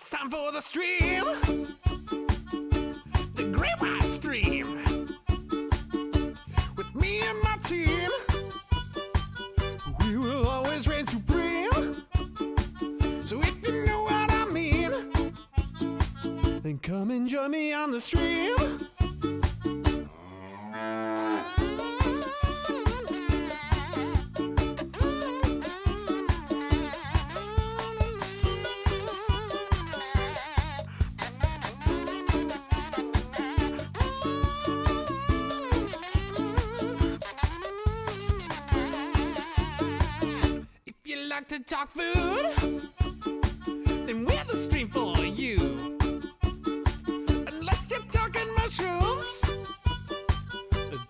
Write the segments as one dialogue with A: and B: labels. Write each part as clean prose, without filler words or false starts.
A: It's time for the stream, the great white stream. With me and my team, we will always reign supreme. So if you know what I mean, then come and join me on the stream. Like to talk food, then we're the stream for you. Unless you're talking mushrooms,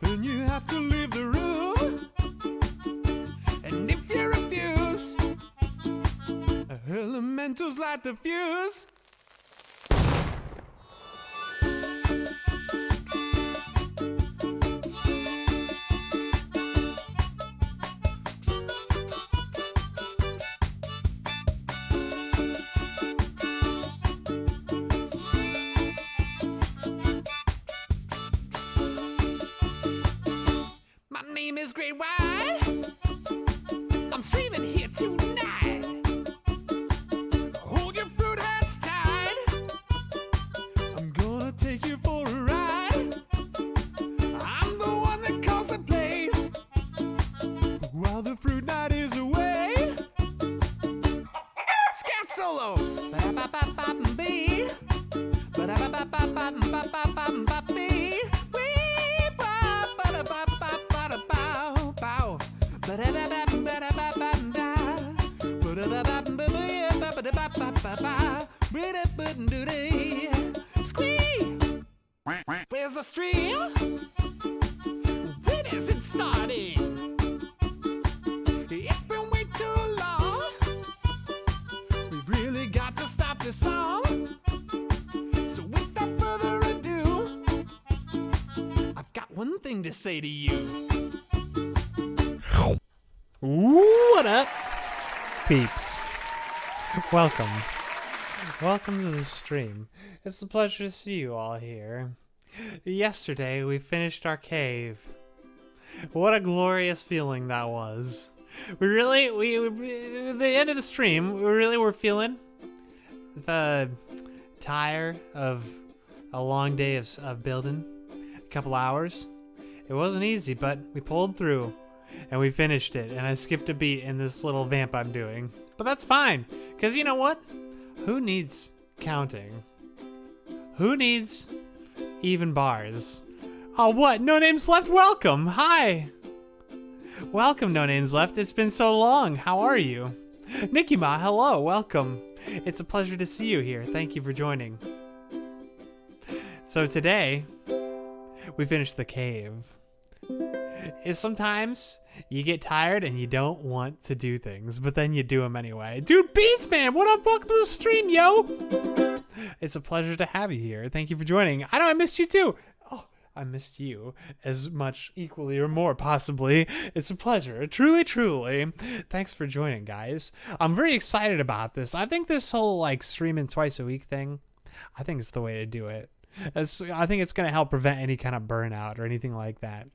A: then you have to leave the room. And if you refuse, elementals light the fuse. Name is Great White. I'm streaming here tonight. Hold your fruit hats tight. I'm gonna take you for a ride. I'm the one that calls the place while the fruit night is away. Scat solo. Ba-da-ba-ba-ba-bee. Ba-da-ba-ba-ba-ba-ba-ba-ba-bee. Squee! Where's the stream? When is it starting? It's been way too long. We've really got to stop this song. So without further ado, I've got one thing to say to you.
B: What up, peeps? Welcome to the stream. It's a pleasure to see you all here. Yesterday we finished our cave. What a glorious feeling that was. At the end of the stream, we really were feeling the tire of a long day of building, a couple hours. It wasn't easy, but we pulled through. And we finished it, and I skipped a beat in this little vamp I'm doing. But that's fine, because you know what? Who needs counting? Who needs even bars? Oh, what? No Names Left, welcome! Hi! Welcome, No Names Left. It's been so long. How are you? Nikki Ma, hello, welcome. It's a pleasure to see you here. Thank you for joining. So today, we finished the cave. Sometimes you get tired and you don't want to do things, but then you do them anyway. Dude, Beats Man, what up? Welcome to the stream, yo! It's a pleasure to have you here. Thank you for joining. I know I missed you too. Oh, I missed you as much, equally or more, possibly. It's a pleasure. Truly, truly. Thanks for joining, guys. I'm very excited about this. I think this whole, streaming twice a week thing, I think it's the way to do it. I think it's going to help prevent any kind of burnout or anything like that.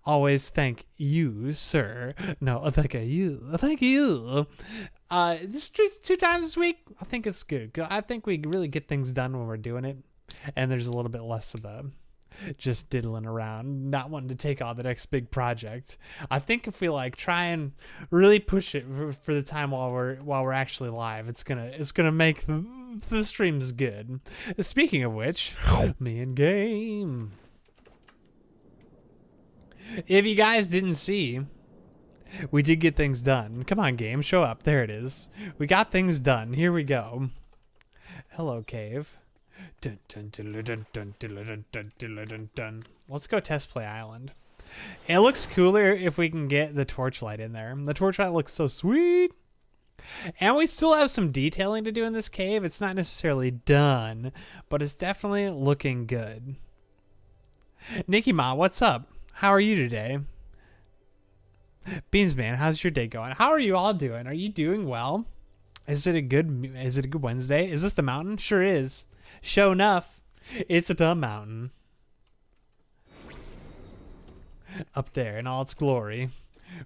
B: Always thank you, sir. No, thank you. Thank you. This just 2 times this week, I think it's good. I think we really get things done when we're doing it. And there's a little bit less of the just diddling around, not wanting to take on the next big project. I think if we try and really push it for the time while we're actually live, it's gonna make the streams good. Speaking of which, me and Game. If you guys didn't see, we did get things done. Come on, Game, show up. There it is. We got things done. Here we go. Hello, cave. Dun, dun, dun, dun, dun, dun, dun, dun, dun, dun. Let's go test play island. It looks cooler if we can get the torchlight in there. The torchlight looks so sweet. And we still have some detailing to do in this cave. It's not necessarily done, but it's definitely looking good. Nikki Ma, what's up? How are you today? Beansman, how's your day going? How are you all doing? Are you doing well? Is it a good Wednesday? Is this the mountain? Sure is. Show enough. It's the mountain. Up there in all its glory.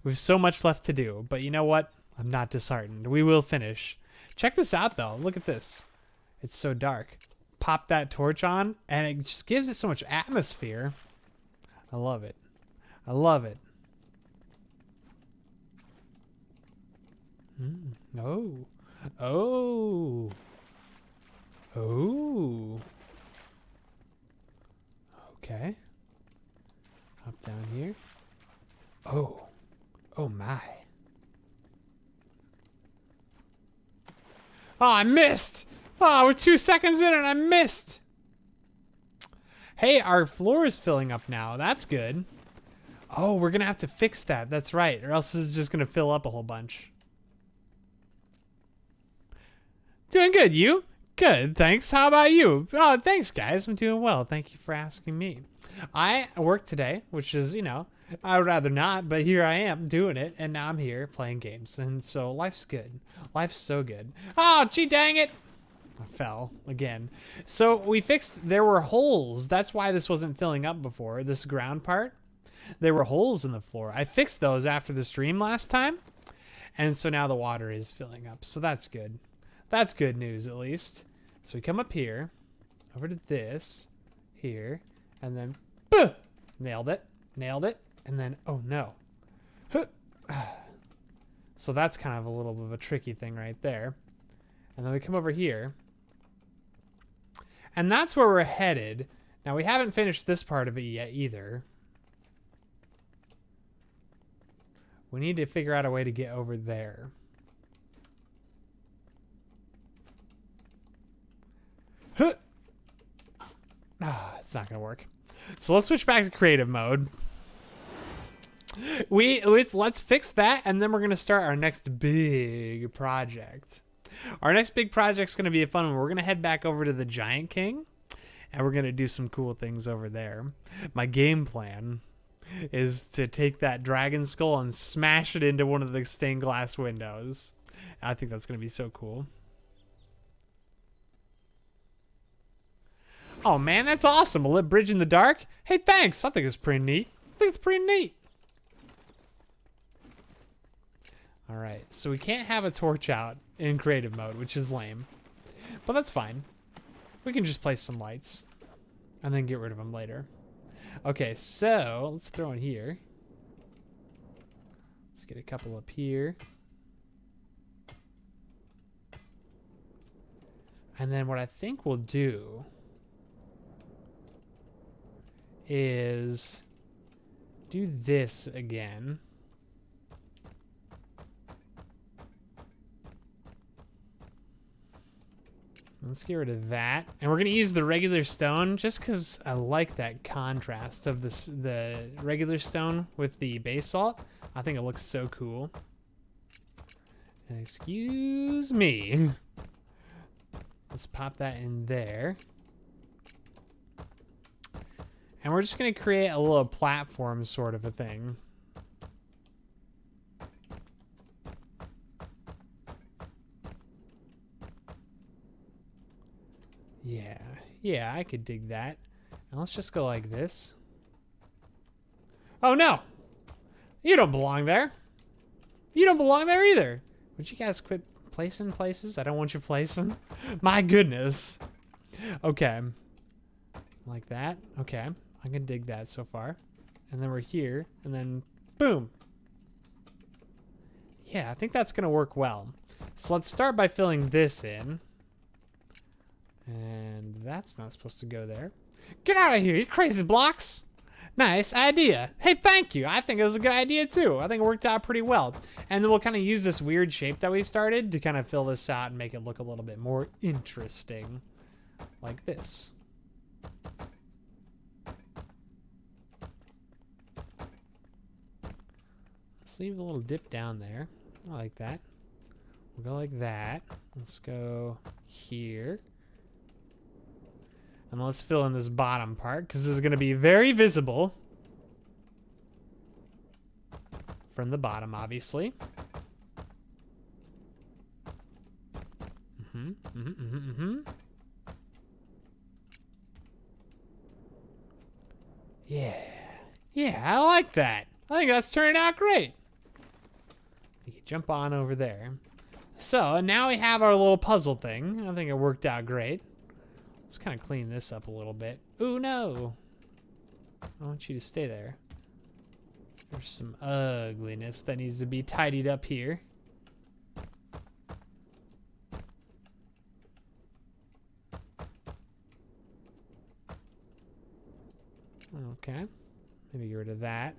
B: We have so much left to do, but you know what? I'm not disheartened. We will finish. Check this out though. Look at this. It's so dark. Pop that torch on and it just gives it so much atmosphere. I love it. I love it. Oh. Oh. Oh. Okay. Up down here. Oh. Oh my. Oh, I missed. Oh, we're 2 seconds in and I missed. Hey, our floor is filling up now. That's good. Oh, we're going to have to fix that. That's right. Or else this is just going to fill up a whole bunch. Doing good. You? Good. Thanks. How about you? Oh, thanks, guys. I'm doing well. Thank you for asking me. I worked today, which is, you know, I would rather not, but here I am doing it. And now I'm here playing games. And so life's good. Life's so good. Oh, gee, dang it. I fell again. So we fixed, there were holes. That's why this wasn't filling up before, this ground part. There were holes in the floor. I fixed those after the stream last time. And so now the water is filling up. So that's good. That's good news, at least. So we come up here, over to this, here, and then, boom! Nailed it. Nailed it. And then, oh no. So that's kind of a little bit of a tricky thing right there. And then we come over here. And that's where we're headed. Now, we haven't finished this part of it yet either. We need to figure out a way to get over there. It's not going to work. So let's switch back to creative mode. Let's fix that, and then we're going to start our next big project. Our next big project's going to be a fun one. We're going to head back over to the Giant King, and we're going to do some cool things over there. My game plan is to take that dragon skull and smash it into one of the stained glass windows. I think that's going to be so cool. Oh man, that's awesome. A lit bridge in the dark? Hey, thanks. I think it's pretty neat. All right, so we can't have a torch out in creative mode, which is lame. But that's fine. We can just place some lights and then get rid of them later. Okay, so let's throw in here. Let's get a couple up here. And then what I think we'll do is do this again. Let's get rid of that. And we're going to use the regular stone just because I like that contrast of the regular stone with the basalt. I think it looks so cool. Excuse me. Let's pop that in there. And we're just going to create a little platform sort of a thing. Yeah, I could dig that. And let's just go like this. Oh no! You don't belong there. You don't belong there either. Would you guys quit placing places? I don't want you placing. My goodness. Okay. Like that. Okay. I can dig that so far. And then we're here. And then boom. Yeah, I think that's going to work well. So let's start by filling this in. And that's not supposed to go there. Get out of here, you crazy blocks. Nice idea. Hey, thank you. I think it was a good idea too. I think it worked out pretty well. And then we'll kind of use this weird shape that we started to kind of fill this out and make it look a little bit more interesting. Like this. Let's leave a little dip down there. I like that. We'll go like that. Let's go here. And let's fill in this bottom part because this is going to be very visible from the bottom, obviously. Yeah. Yeah, I like that. I think that's turning out great. You can jump on over there. So now we have our little puzzle thing. I think it worked out great. Let's kind of clean this up a little bit. Ooh, no. I want you to stay there. There's some ugliness that needs to be tidied up here. Okay. Maybe get rid of that.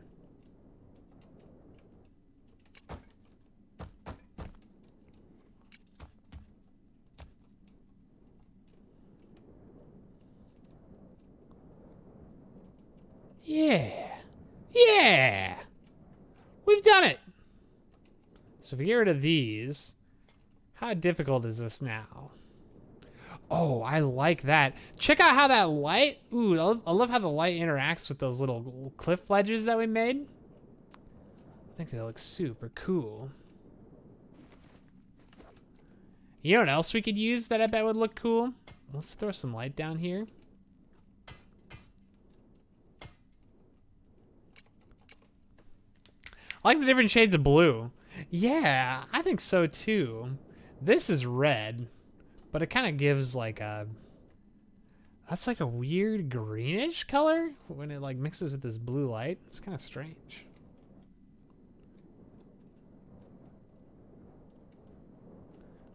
B: Yeah. Yeah. We've done it. So if we get rid of these, how difficult is this now? Oh, I like that. Check out how that light, ooh, I love how the light interacts with those little cliff ledges that we made. I think they look super cool. You know what else we could use that I bet would look cool? Let's throw some light down here. I like the different shades of blue. Yeah, I think so too. This is red, but it kind of gives like a... That's like a weird greenish color when it like mixes with this blue light. It's kind of strange.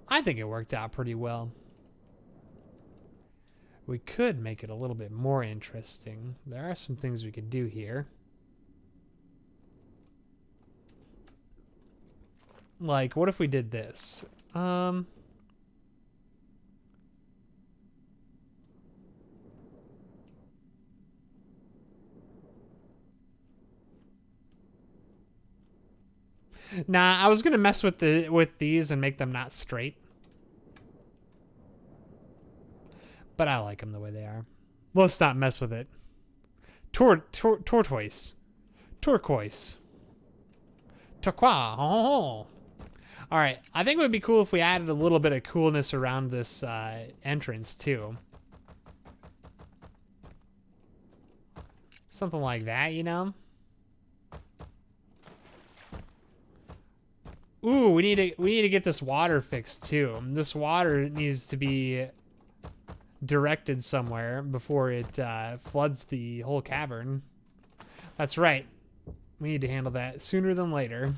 B: I think it worked out pretty well. We could make it a little bit more interesting. There are some things we could do here. Like, what if we did this? Nah, I was gonna mess with these and make them not straight. But I like them the way they are. Let's not mess with it. Tortoise. Turquoise. Turquoise. Oh. All right, I think it would be cool if we added a little bit of coolness around this entrance too. Something like that, you know? Ooh, we need to get this water fixed too. This water needs to be directed somewhere before it floods the whole cavern. That's right. We need to handle that sooner than later.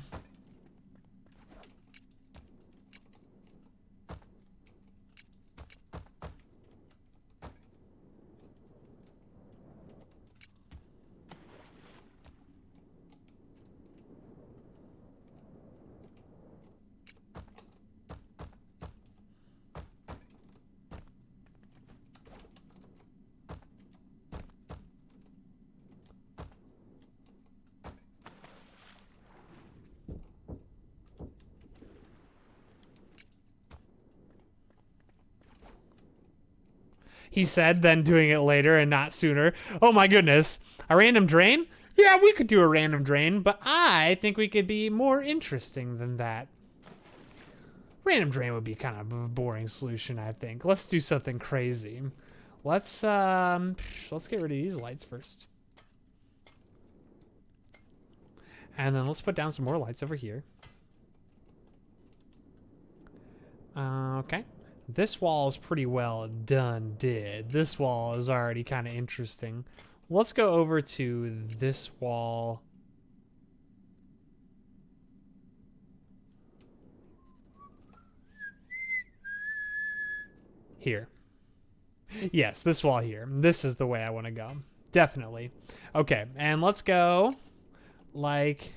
B: He said, then doing it later and not sooner. Oh my goodness. A random drain? Yeah, we could do a random drain, but I think we could be more interesting than that. Random drain would be kind of a boring solution, I think. Let's do something crazy. Let's get rid of these lights first. And then let's put down some more lights over here. Okay. This wall is pretty well done. This wall is already kind of interesting. Let's go over to this wall. Here. Yes, this wall here. This is the way I want to go. Definitely. Okay, and let's go like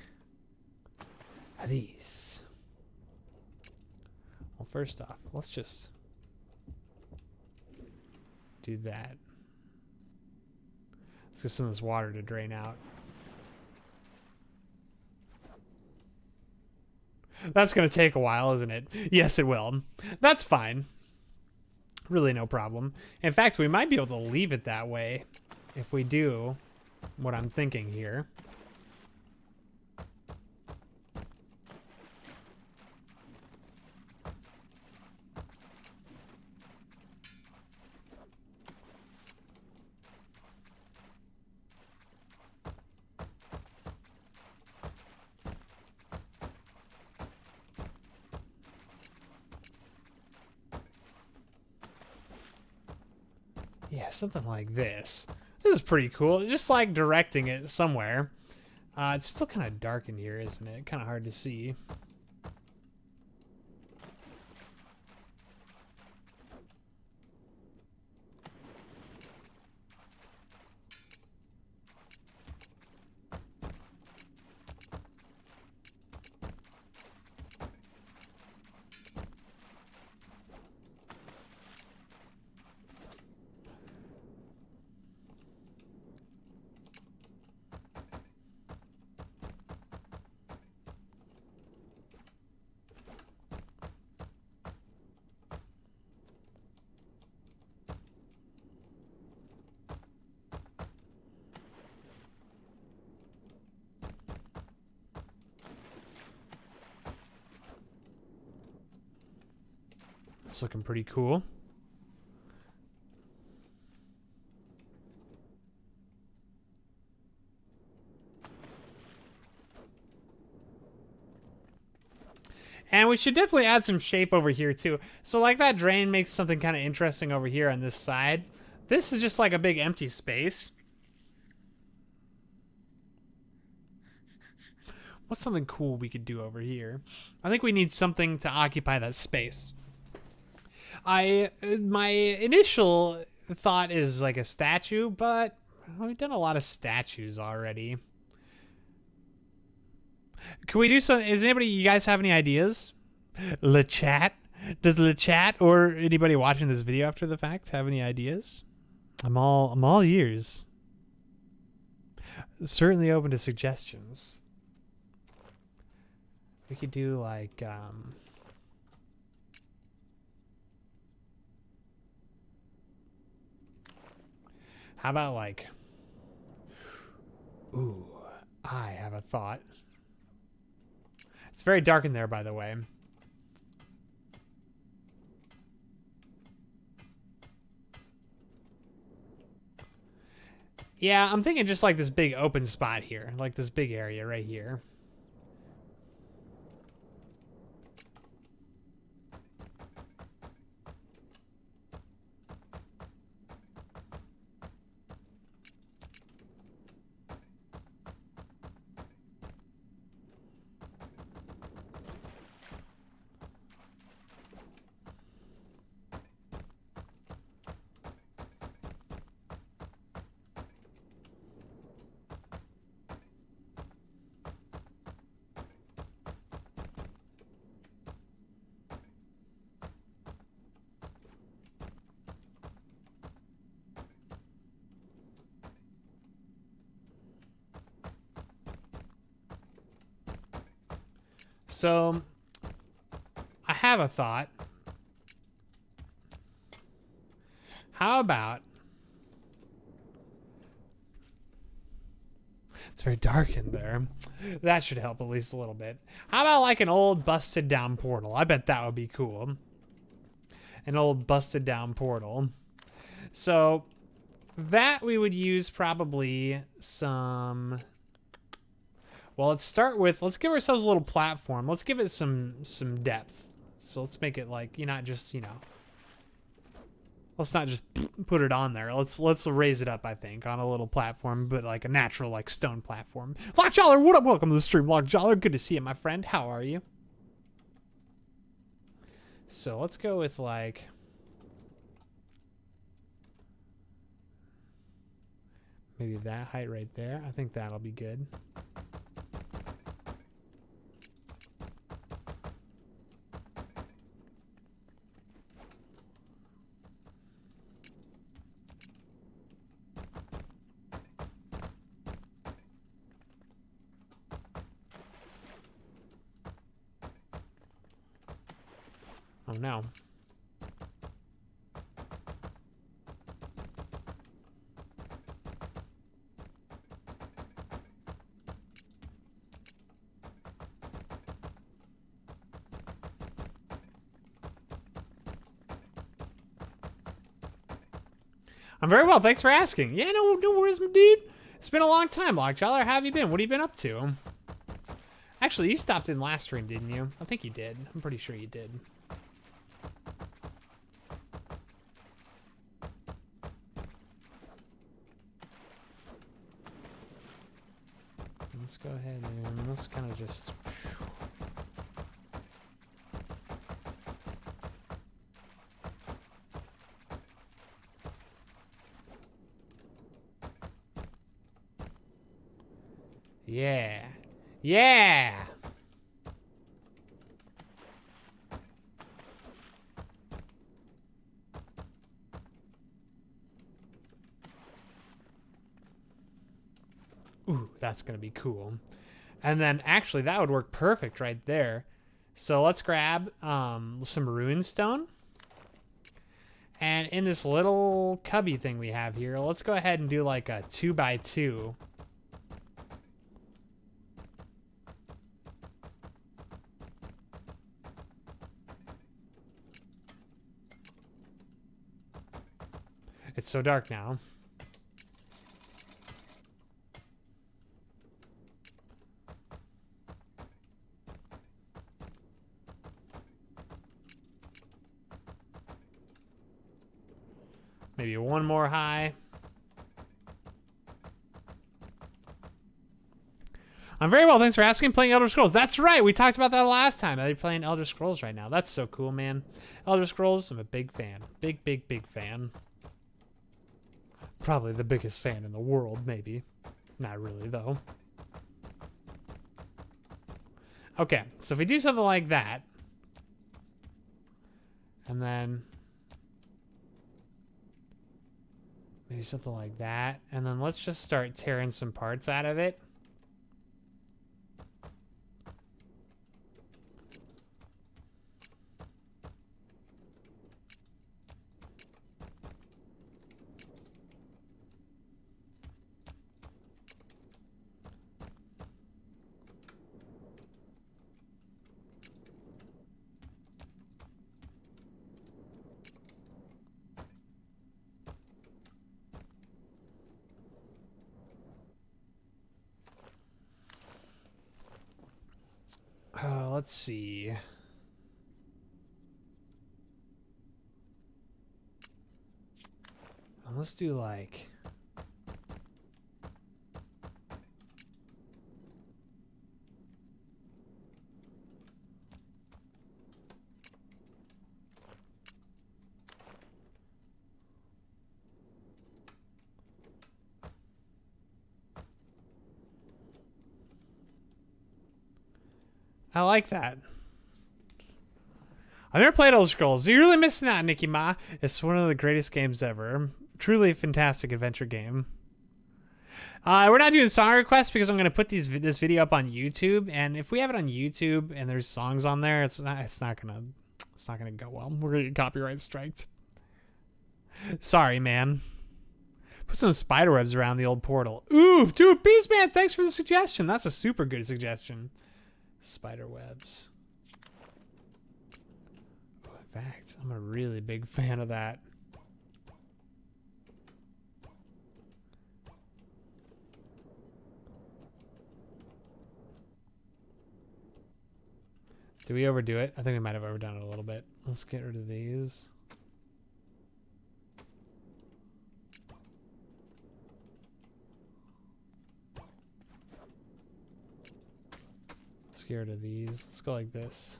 B: these. Well, first off, let's just do that. Let's get some of this water to drain out. That's going to take a while, isn't it? Yes, it will. That's fine. Really no problem. In fact, we might be able to leave it that way if we do what I'm thinking here. Yeah, something like this. This is pretty cool. Just like directing it somewhere. It's still kind of dark in here, isn't it? Kind of hard to see. It's looking pretty cool. And we should definitely add some shape over here too. So like that drain makes something kind of interesting over here on this side. This is just like a big empty space. What's something cool we could do over here? I think we need something to occupy that space. My initial thought is like a statue, but we've done a lot of statues already. Can we do something? Is anybody, you guys have any ideas? Le chat? Does Le chat or anybody watching this video after the fact have any ideas? I'm all ears. Certainly open to suggestions. We could do like how about like, ooh, I have a thought. It's very dark in there, by the way. Yeah, I'm thinking just like this big open spot here, like this big area right here. So, I have a thought. How about... It's very dark in there. That should help at least a little bit. How about like an old busted down portal? I bet that would be cool. An old busted down portal. So, that we would use probably some... Well, let's start with, let's give ourselves a little platform. Let's give it some depth. So let's make it like, you're not just, you know, let's not just put it on there. Let's raise it up, I think, on a little platform, but like a natural, like stone platform. Lockjaller, what up? Welcome to the stream, Lockjaller. Good to see you, my friend. How are you? So let's go with like, maybe that height right there. I think that'll be good. Oh no. I'm very well, thanks for asking. Yeah, no worries, my dude. It's been a long time, Lockjaller. How have you been? What have you been up to? Actually, you stopped in last stream, didn't you? I think you did. I'm pretty sure you did. Let's go ahead and let's kind of just... Yeah. Yeah! Ooh, that's gonna be cool. And then actually that would work perfect right there. So let's grab some rune stone. And in this little cubby thing we have here, let's go ahead and do like a 2x2. It's so dark now. Maybe one more high. I'm very well, thanks for asking. Playing Elder Scrolls. That's right, we talked about that last time. Are you playing Elder Scrolls right now? That's so cool, man. Elder Scrolls, I'm a big fan. Big, big, big fan. Probably the biggest fan in the world, maybe. Not really, though. Okay, so if we do something like that, and then maybe something like that, and then let's just start tearing some parts out of it. Let's see. Let's do like... I like that. I've never played Elder Scrolls. You're really missing out, Nikki Ma. It's one of the greatest games ever. Truly fantastic adventure game. We're not doing song requests because I'm going to put this video up on YouTube, and if we have it on YouTube and there's songs on there, it's not gonna go well. We're gonna get copyright striked. Sorry, man. Put some spider webs around the old portal. Ooh, dude, Beastman, thanks for the suggestion. That's a super good suggestion. Spider webs. Oh, in fact, I'm a really big fan of that. Did we overdo it? I think we might have overdone it a little bit. Let's get rid of these. Let's get rid of these. Let's go like this.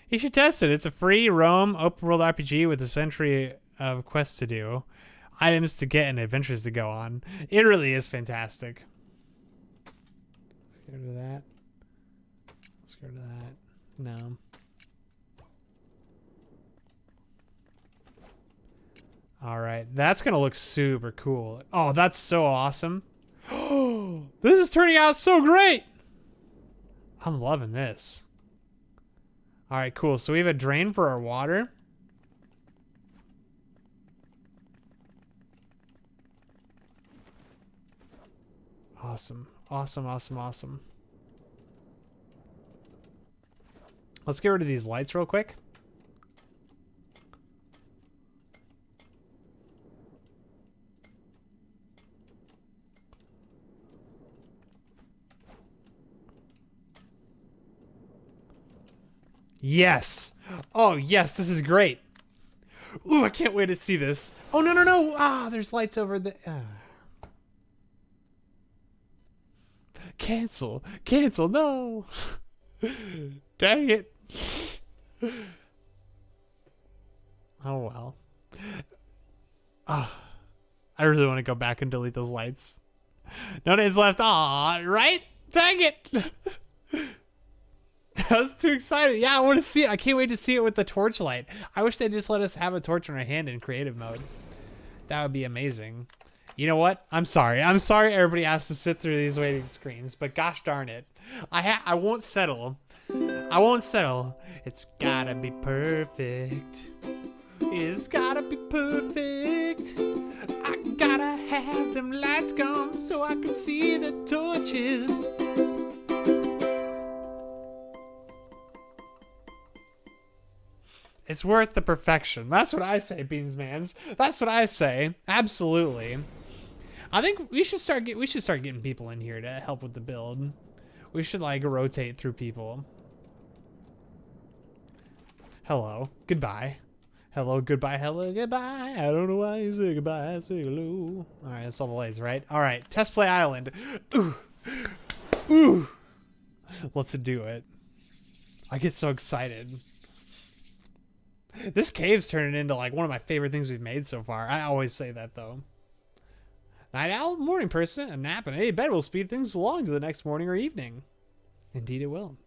B: You should test it. It's a free roam open world RPG with a century of quests to do, items to get, and adventures to go on. It really is fantastic. Let's get rid of that. Let's get rid of that. No. All right, that's gonna look super cool. Oh, that's so awesome. Oh, this is turning out so great. I'm loving this. All right, cool. So we have a drain for our water. Awesome. Awesome, awesome, awesome. Let's get rid of these lights real quick. Yes. Oh, yes, this is great. Ooh, I can't wait to see this. Oh, no, no, no. Ah, there's lights over the... Cancel. Cancel. No. Dang it. Oh, well. Ah, I really want to go back and delete those lights. No names left. Aw, right? Dang it. I was too excited. Yeah, I want to see it. I can't wait to see it with the torchlight. I wish they'd just let us have a torch in our hand in creative mode. That would be amazing. You know what? I'm sorry. I'm sorry everybody has to sit through these waiting screens, but gosh darn it. I won't settle. I won't settle. It's gotta be perfect. It's gotta be perfect. I gotta have them lights gone so I can see the torches. It's worth the perfection. That's what I say, Beansmans. That's what I say. Absolutely. I think we should start getting people in here to help with the build. We should like rotate through people. Hello. Goodbye. Hello, goodbye, hello, goodbye. I don't know why you say goodbye, I say hello. All right, that's all the lights, right? All right, test play island. Ooh. Ooh. Let's do it. I get so excited. This cave's turning into like one of my favorite things we've made so far. I always say that though. Night owl, morning person, a nap and a bed will speed things along to the next morning or evening. Indeed it will.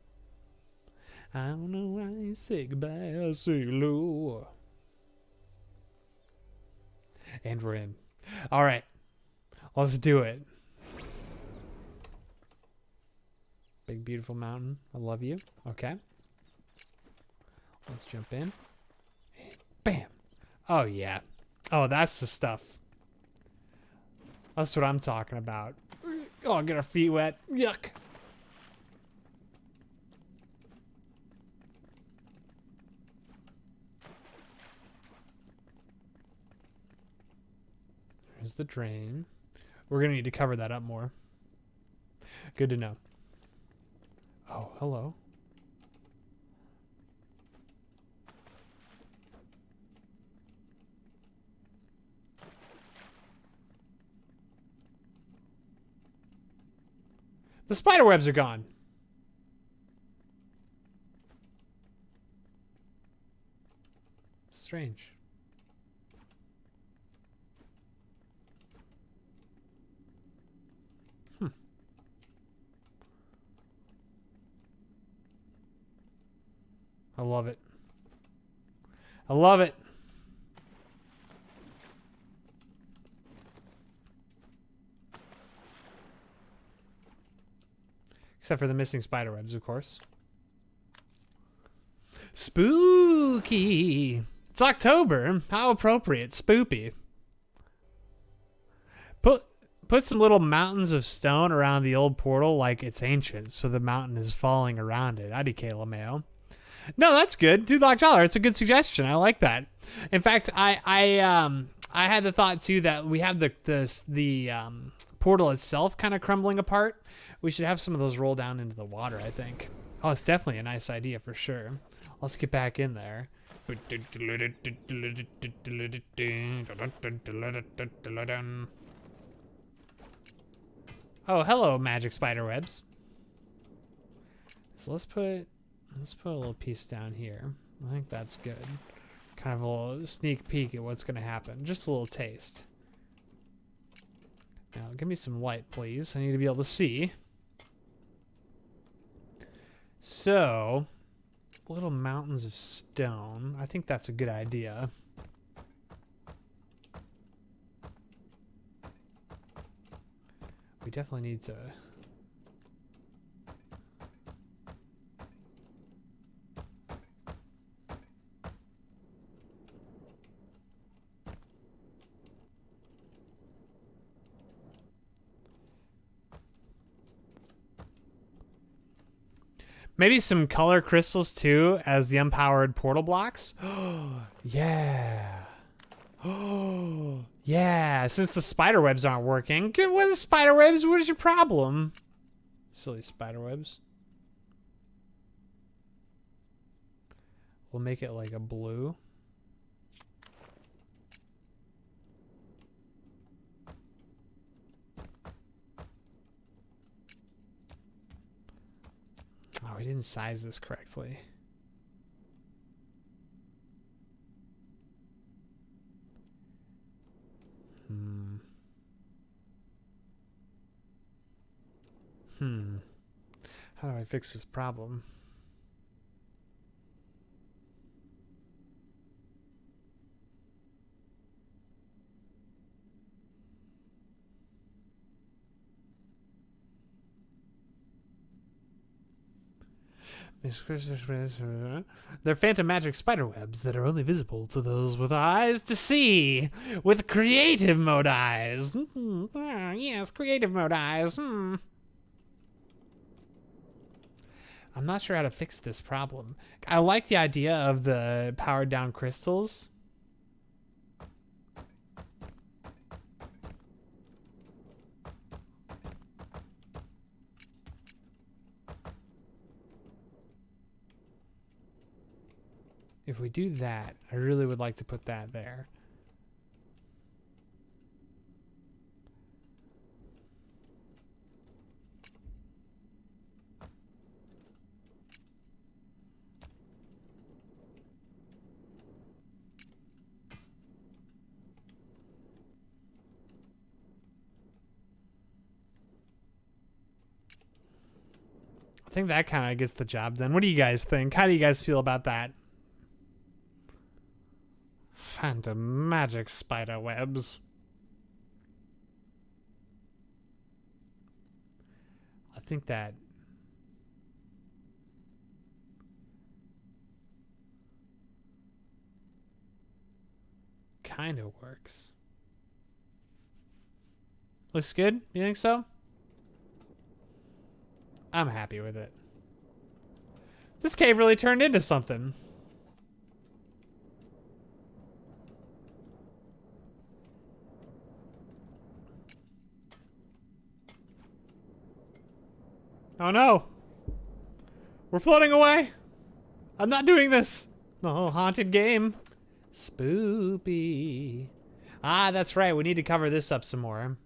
B: I don't know why you say goodbye, I say hello. And we're in. All right, let's do it. Big beautiful mountain. I love you. Okay. Let's jump in. Bam. Oh, yeah. Oh, that's the stuff. That's what I'm talking about. Oh, get our feet wet. Yuck. There's the drain. We're going to need to cover that up more. Good to know. Oh, hello. The spider webs are gone. Strange. I love it. I love it. Except for the missing spider webs, of course. Spooky. It's October. How appropriate. Spoopy. Put some little mountains of stone around the old portal like it's ancient, so the mountain is falling around it. IDK LMAO. No, that's good. Dude, $1. It's a good suggestion. I like that. In fact, I had the thought too that we have the portal itself kind of crumbling apart. We should have some of those roll down into the water, I think. Oh, it's definitely a nice idea for sure. Let's get back in there. Oh, hello, magic spider webs. So let's put a little piece down here. I think that's good. Kind of a little sneak peek at what's going to happen. Just a little taste. Now, give me some light, please. I need to be able to see. So, little mountains of stone. I think that's a good idea. We definitely need to... Maybe some color crystals too as the unpowered portal blocks. Oh, yeah. Oh, yeah. Since the spider webs aren't working. Get with the spider webs. What is your problem? Silly spider webs. We'll make it like a blue. Oh, we didn't size this correctly. How do I fix this problem? They're phantom magic spider webs that are only visible to those with eyes to see. With creative mode eyes. Yes, creative mode eyes. I'm not sure how to fix this problem. I like the idea of the powered down crystals. If we do that, I really would like to put that there. I think that kind of gets the job done. What do you guys think? How do you guys feel about that? Phantom magic spider webs. I think that kind of works. Looks good? You think so? I'm happy with it. This cave really turned into something. Oh no! We're floating away! I'm not doing this! The whole haunted game. Spoopy. Ah, that's right. We need to cover this up some more.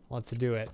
B: Let's do it.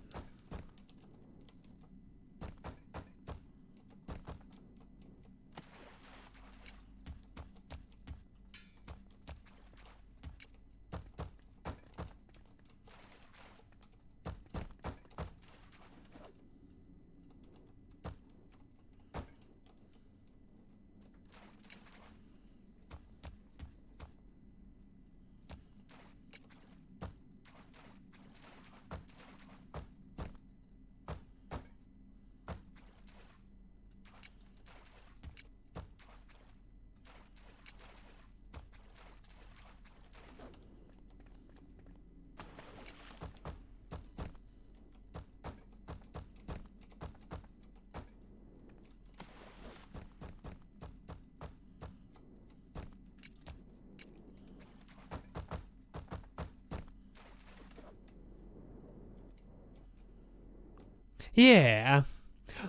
B: Yeah.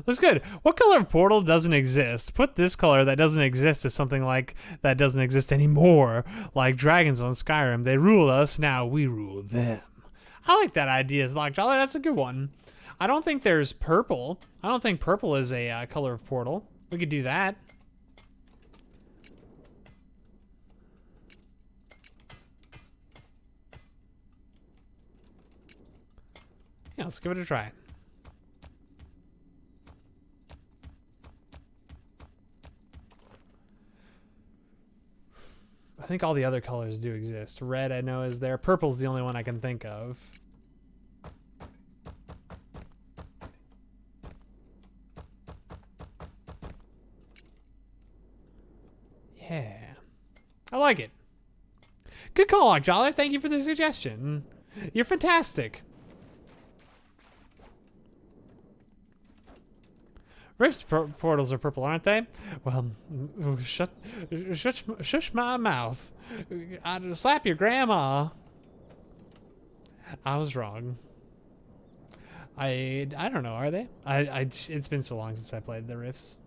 B: Looks good. What color of portal doesn't exist? Put this color that doesn't exist as something like that doesn't exist anymore. Like dragons on Skyrim. They rule us, now we rule them. I like that idea, Lockjolly. That's a good one. I don't think there's purple. I don't think purple is a color of portal. We could do that. Yeah, let's give it a try. I think all the other colors do exist. Red, I know, is there. Purple's the only one I can think of. Yeah. I like it. Good call, Lockjolly. Thank you for the suggestion. You're fantastic. Rift's portals are purple, aren't they? Well, shush my mouth. I'd slap your grandma. I was wrong. I don't know. Are they? It's been so long since I played the Rifts.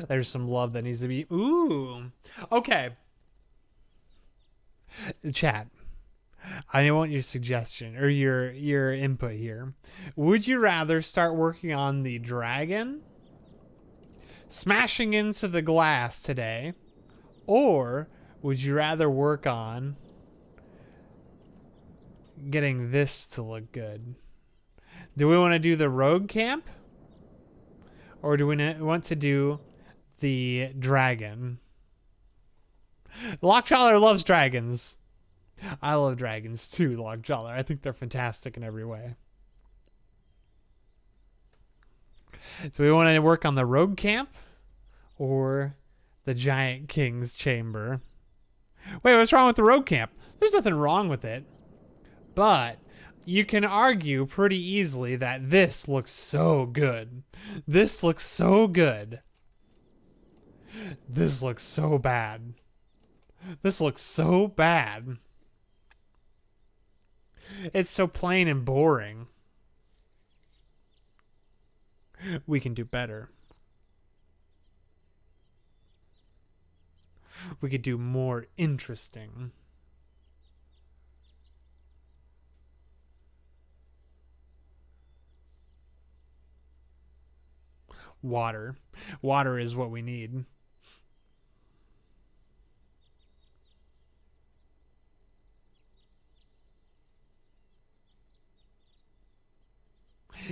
B: There's some love that needs to be. Ooh. Okay. Chat. I want your suggestion or your input here. Would you rather start working on the dragon smashing into the glass today, or would you rather work on getting this to look good? Do we want to do the rogue camp, or do we want to do the dragon? Lockjaw loves dragons. I love dragons too, Lockjaw. I think they're fantastic in every way. So we want to work on the rogue camp or the giant king's chamber. Wait, what's wrong with the rogue camp? There's nothing wrong with it. But you can argue pretty easily that this looks so good. This looks so good. This looks so bad. This looks so bad. It's so plain and boring. We can do better. We could do more interesting. Water. Water is what we need.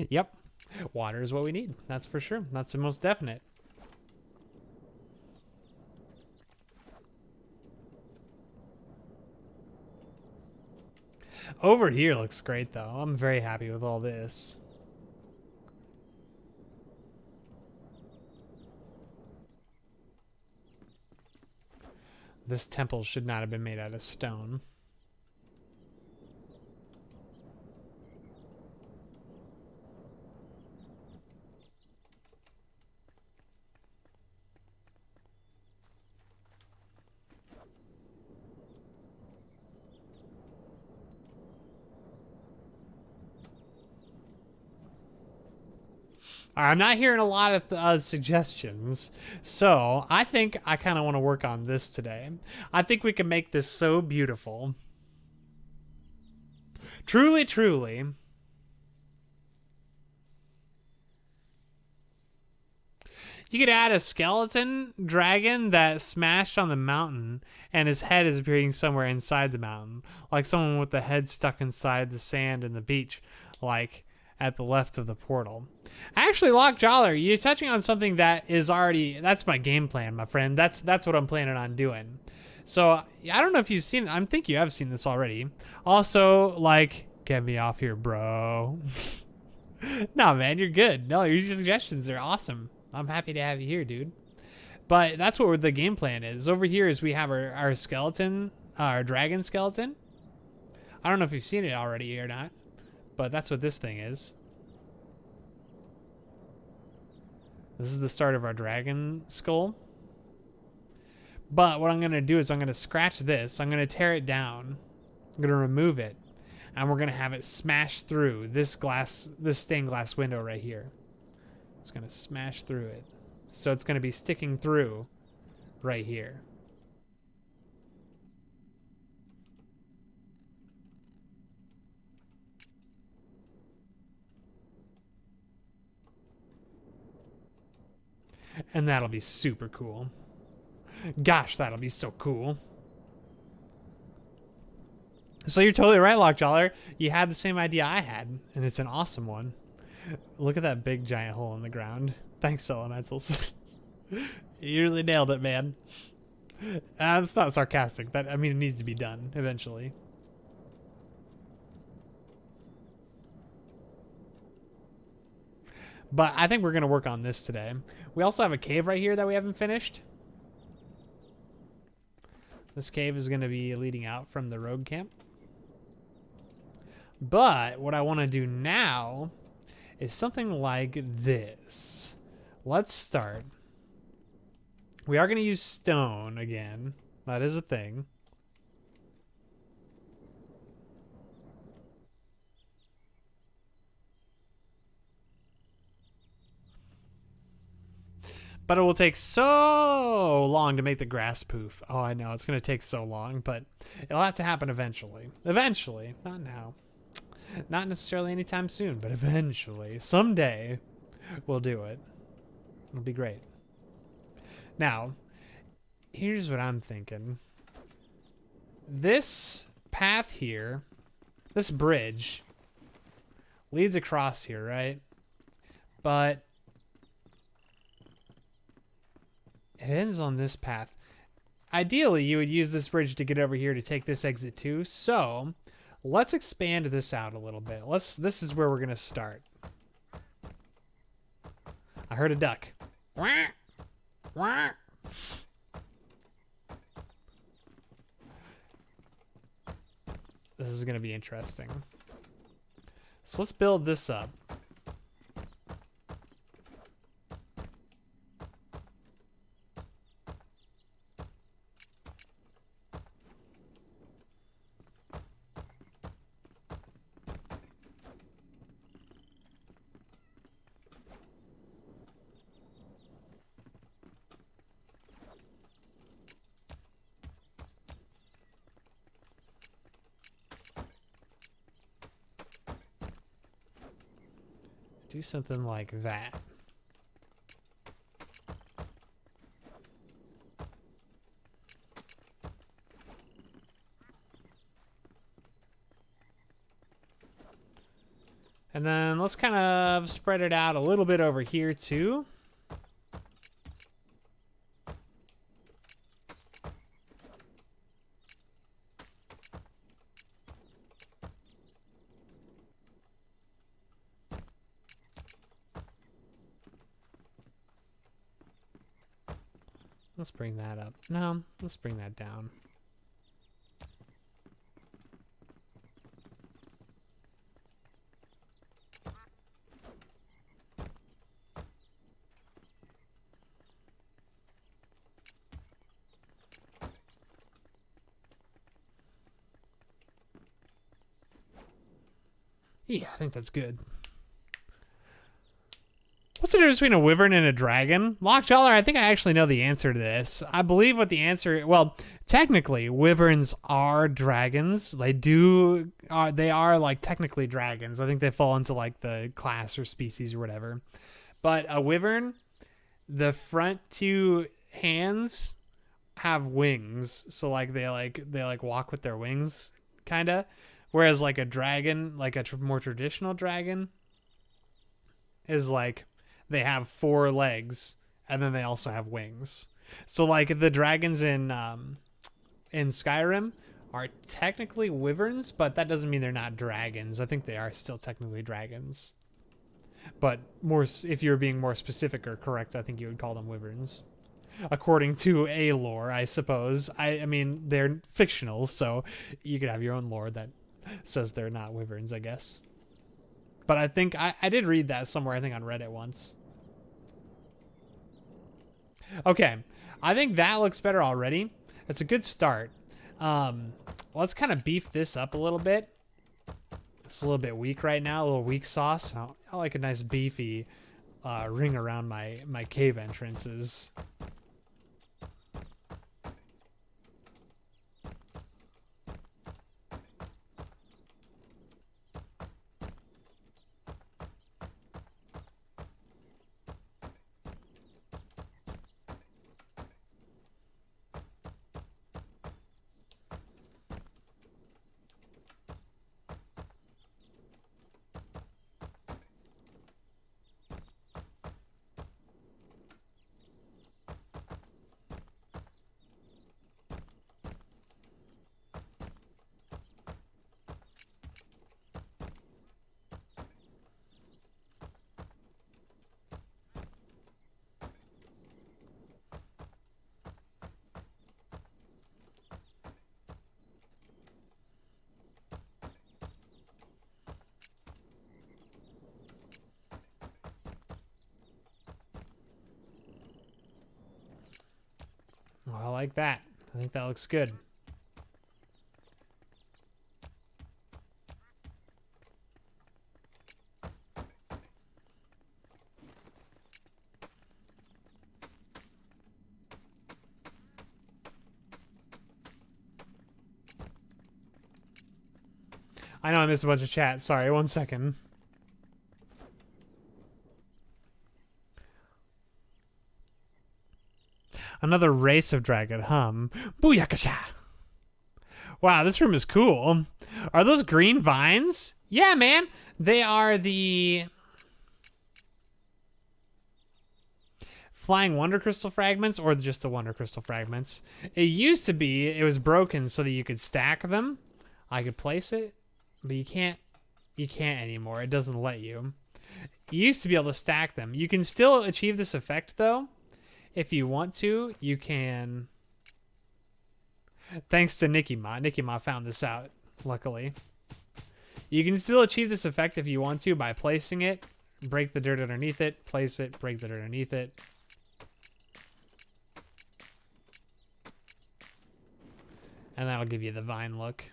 B: Yep. Water is what we need. That's for sure. That's the most definite. Over here looks great, though. I'm very happy with all this. This temple should not have been made out of stone. I'm not hearing a lot of suggestions, so I think I kind of want to work on this today. I think we can make this so beautiful. Truly, truly. You could add a skeleton dragon that smashed on the mountain and his head is appearing somewhere inside the mountain. Like someone with the head stuck inside the sand and the beach, like at the left of the portal. Actually, Lockjaw, you're touching on something that is already, that's my game plan, my friend. That's what I'm planning on doing. So I don't know if you've seen, I think you have seen this already. Also, like, get me off here, bro. No, man, you're good. No, your suggestions are awesome. I'm happy to have you here, dude. But that's what the game plan is. Over here is we have our skeleton, our dragon skeleton. I don't know if you've seen it already or not, but that's what this thing is. This is the start of our dragon skull. But what I'm going to do is I'm going to scratch this. I'm going to tear it down. I'm going to remove it. And we're going to have it smash through this stained glass window right here. It's going to smash through it. So it's going to be sticking through right here. And that'll be super cool. Gosh, that'll be so cool. So you're totally right, Lockjaw. You had the same idea I had, and it's an awesome one. Look at that big giant hole in the ground. Thanks, Elementals. You really nailed it, man. That's not sarcastic. I mean, it needs to be done eventually. But I think we're going to work on this today. We also have a cave right here that we haven't finished. This cave is going to be leading out from the rogue camp. But what I want to do now is something like this. Let's start We are going to use stone again. That is a thing. But it will take so long to make the grass poof. Oh, I know. It's going to take so long, but it'll have to happen eventually. Eventually. Not now. Not necessarily anytime soon, but eventually. Someday, we'll do it. It'll be great. Now, here's what I'm thinking. This path here, this bridge, leads across here, right? But it ends on this path. Ideally, you would use this bridge to get over here to take this exit too. So let's expand this out a little bit. This is where we're going to start. I heard a duck. Wah, wah. This is going to be interesting. So let's build this up. Do something like that. And then let's kind of spread it out a little bit over here too. Let's bring that up. No, let's bring that down. Yeah, I think that's good. What's the difference between a wyvern and a dragon? Lockjaw, I think I actually know the answer to this. I believe what the answer... Well, technically, wyverns are dragons. They are, like, technically dragons. I think they fall into, like, the class or species or whatever. But a wyvern, the front two hands have wings. So, like, they walk with their wings, kind of. Whereas, like, a dragon, like a more traditional dragon, is, like... They have 4 legs, and then they also have wings. So, like, the dragons in Skyrim are technically wyverns, but that doesn't mean they're not dragons. I think they are still technically dragons. But if you're being more specific or correct, I think you would call them wyverns. According to a lore, I suppose. I mean, they're fictional, so you could have your own lore that says they're not wyverns, I guess. But I think I did read that somewhere, I think on Reddit once. Okay, I think that looks better already. It's a good start. Let's kind of beef this up a little bit. It's a little bit weak right now, a little weak sauce. I like a nice beefy ring around my cave entrances. Oh, I like that. I think that looks good. I know I missed a bunch of chat. Sorry, 1 second. Another race of dragon. Booyakasha. Wow, this room is cool. Are those green vines? Yeah, man. They are the flying wonder crystal fragments, or just the wonder crystal fragments. It used to be, it was broken so that you could stack them. I could place it, but you can't anymore. It doesn't let you. You used to be able to stack them. You can still achieve this effect though. If you want to, you can. Thanks to Nikki Ma. Nikki Ma found this out, luckily. You can still achieve this effect if you want to by placing it, break the dirt underneath it, place it, break the dirt underneath it. And that'll give you the vine look.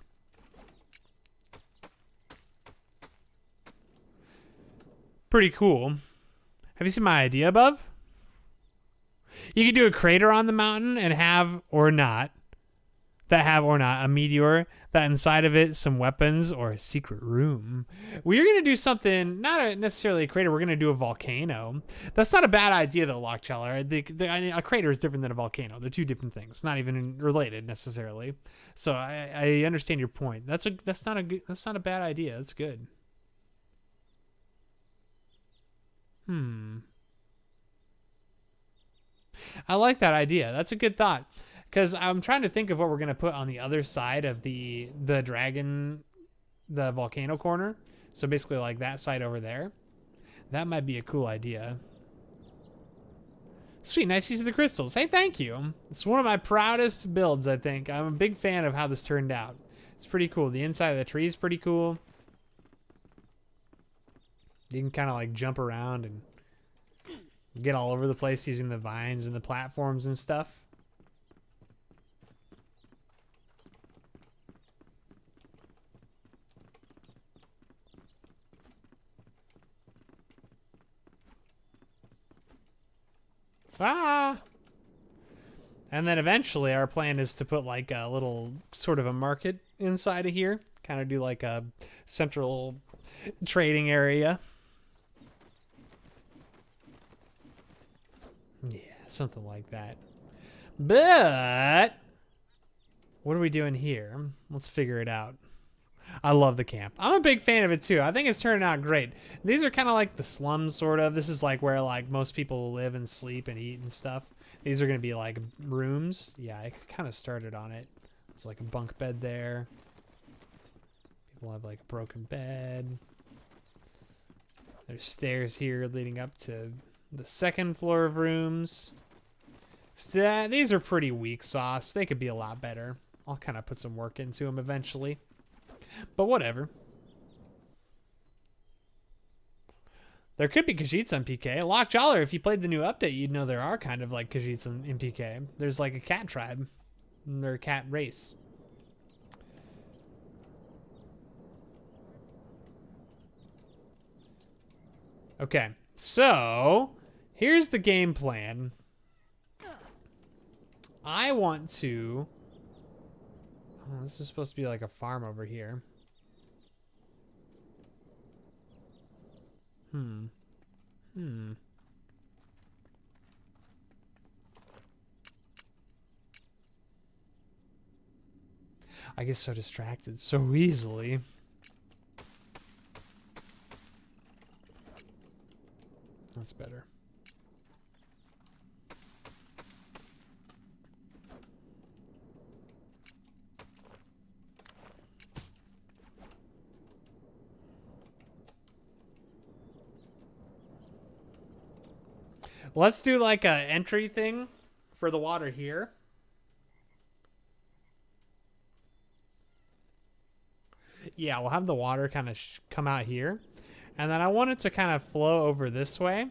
B: Pretty cool. Have you seen my idea above? You can do a crater on the mountain and have or not a meteor that inside of it some weapons or a secret room. We're going to do something, not necessarily a crater, we're going to do a volcano. That's not a bad idea though, Lockcheller. A crater is different than a volcano. They're two different things, not even related necessarily. So I understand your point. That's not a bad idea. That's good. I like that idea. That's a good thought. Because I'm trying to think of what we're going to put on the other side of the volcano corner. So basically like that side over there. That might be a cool idea. Sweet, nice use of the crystals. Hey, thank you. It's one of my proudest builds, I think. I'm a big fan of how this turned out. It's pretty cool. The inside of the tree is pretty cool. You can kind of like jump around and get all over the place using the vines and the platforms and stuff. And then eventually our plan is to put like a little sort of a market inside of here. Kind of do like a central trading area. Yeah, something like that. But what are we doing here? Let's figure it out. I love the camp. I'm a big fan of it too. I think it's turning out great. These are kind of like the slums, sort of. This is like where like most people live and sleep and eat and stuff. These are going to be like rooms. Yeah, I kind of started on it. There's like a bunk bed there. People have like broken bed. There's stairs here leading up to the second floor of rooms. So, these are pretty weak sauce. They could be a lot better. I'll kind of put some work into them eventually. But whatever. There could be Khajiits on PK. Lockjaller, if you played the new update, you'd know there are kind of like Khajiits in PK. There's like a cat tribe. They're a cat race. Okay, so here's the game plan. I want to... Oh, this is supposed to be like a farm over here. I get so distracted so easily. That's better. Let's do like a entry thing for the water here. Yeah, we'll have the water kind of come out here. And then I want it to kind of flow over this way.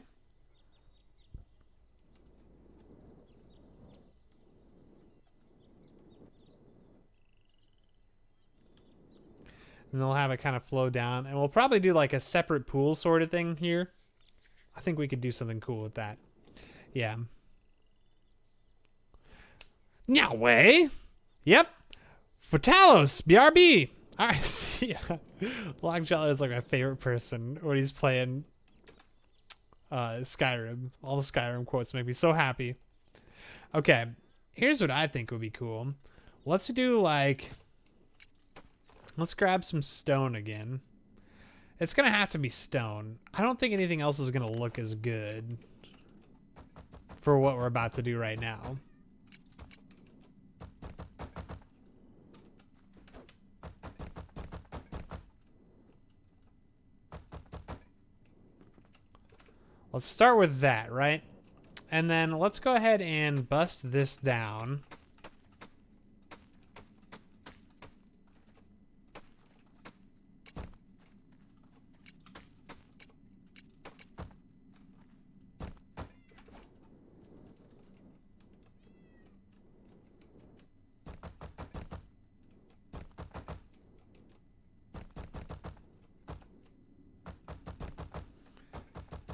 B: And they'll have it kind of flow down. And we'll probably do like a separate pool sort of thing here. I think we could do something cool with that. Yeah. No way. Yep. Fatalos, BRB. All right. Yeah. Lockjaw is like my favorite person when he's playing Skyrim. All the Skyrim quotes make me so happy. Okay. Here's what I think would be cool. Let's do like... Let's grab some stone again. It's going to have to be stone. I don't think anything else is going to look as good for what we're about to do right now. Let's start with that, right? And then let's go ahead and bust this down.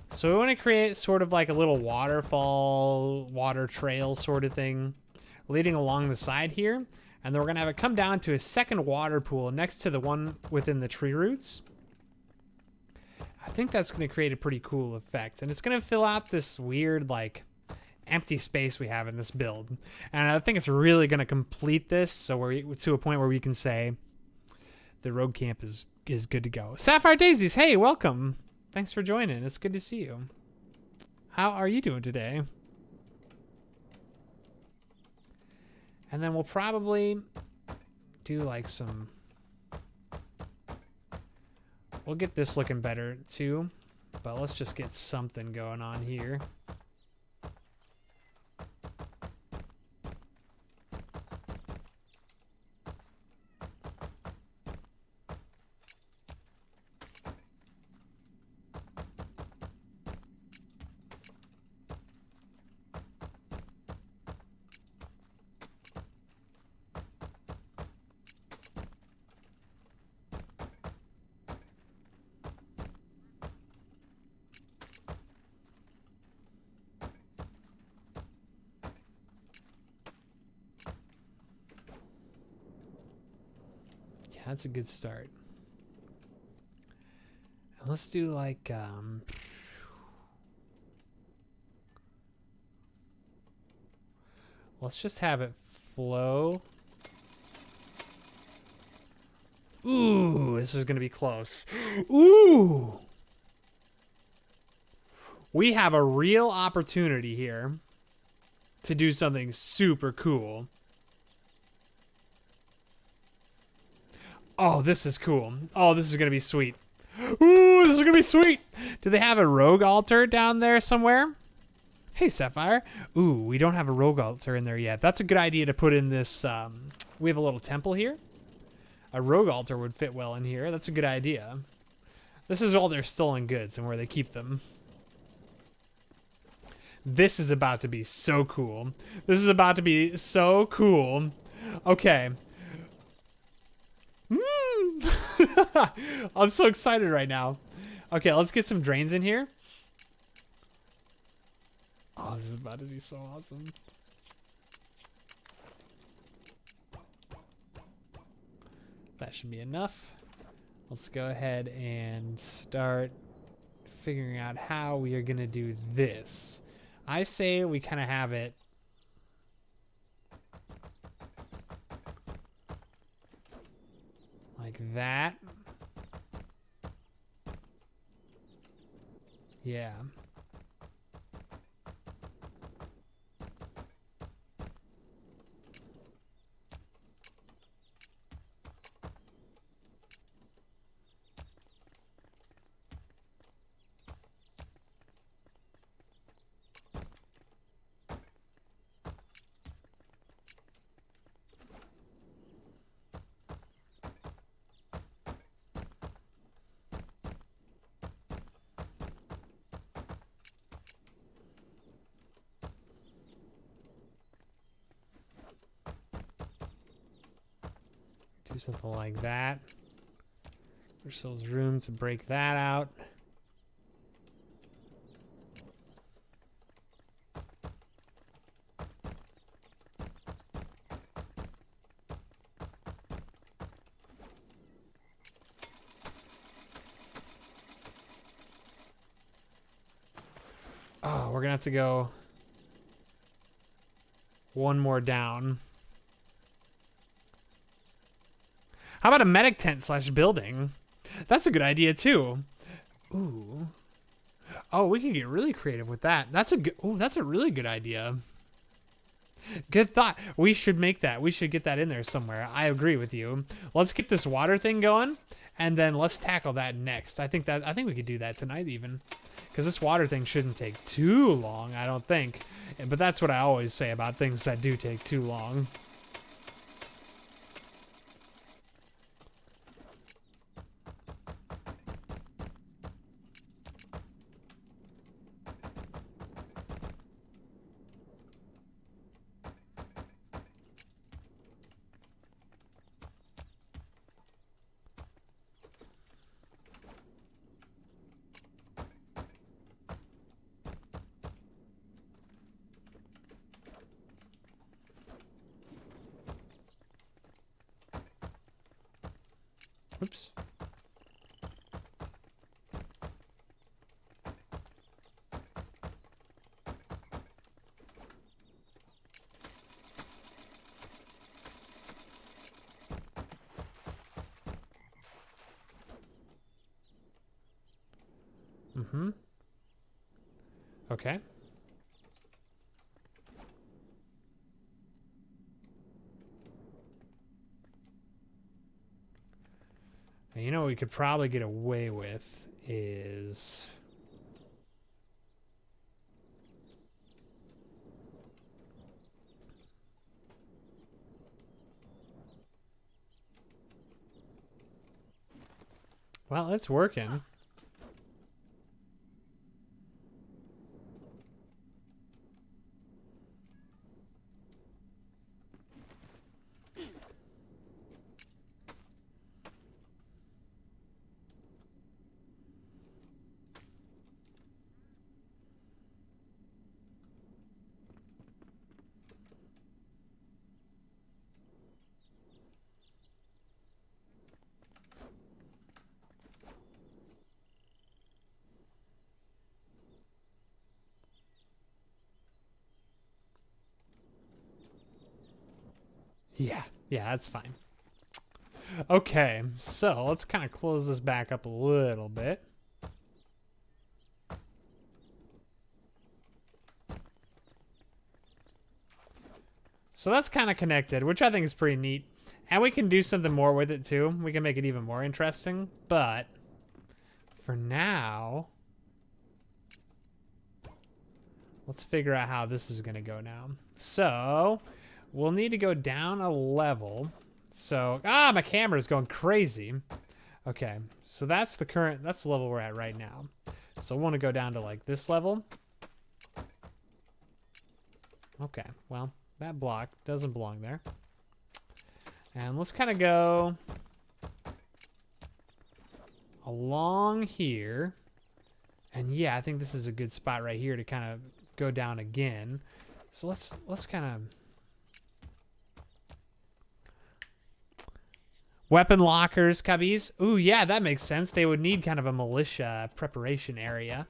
B: So we want to create sort of like a little waterfall, water trail sort of thing leading along the side here. And then we're going to have it come down to a second water pool next to the one within the tree roots. I think that's going to create a pretty cool effect. And it's going to fill out this weird like empty space we have in this build. And I think it's really going to complete this so we're to a point where we can say the rogue camp is good to go. Sapphire Daisies, hey, welcome. Thanks for joining. It's good to see you. How are you doing today? And then we'll probably do like some... We'll get this looking better too. But let's just get something going on here. That's a good start. And let's do like let's just have it flow. Ooh, this is gonna be close. Ooh, we have a real opportunity here to do something super cool. Oh, this is cool. Oh, this is going to be sweet. Ooh, this is going to be sweet. Do they have a rogue altar down there somewhere? Hey, Sapphire. Ooh, we don't have a rogue altar in there yet. That's a good idea to put in this. We have a little temple here. A rogue altar would fit well in here. That's a good idea. This is all their stolen goods and where they keep them. This is about to be so cool. This is about to be so cool. Okay. I'm so excited right now. Okay, let's get some drains in here. Oh, this is about to be so awesome. That should be enough. Let's go ahead and start figuring out how we are going to do this. I say we kind of have it like that. Yeah. Do something like that. There's still room to break that out. Oh, we're gonna have to go one more down. How about a medic tent slash building? That's a good idea too. Ooh. Oh, we can get really creative with that. That's a good. Oh, that's a really good idea. Good thought. We should make that. We should get that in there somewhere. I agree with you. Let's get this water thing going, and then let's tackle that next. I think we could do that tonight even, because this water thing shouldn't take too long. I don't think, but that's what I always say about things that do take too long. Oops. Mm-hmm. Okay. And you know what we could probably get away with is... Well, it's working. Yeah, that's fine. Okay, so let's kind of close this back up a little bit. So that's kind of connected, which I think is pretty neat. And we can do something more with it too. We can make it even more interesting. But for now, let's figure out how this is going to go now. So we'll need to go down a level. So, my camera's going crazy. Okay, so that's the level we're at right now. So I want to go down to like this level. Okay, well, that block doesn't belong there. And let's kind of go along here. And yeah, I think this is a good spot right here to kind of go down again. So let's kind of... Weapon lockers, cubbies. Ooh, yeah, that makes sense. They would need kind of a militia preparation area.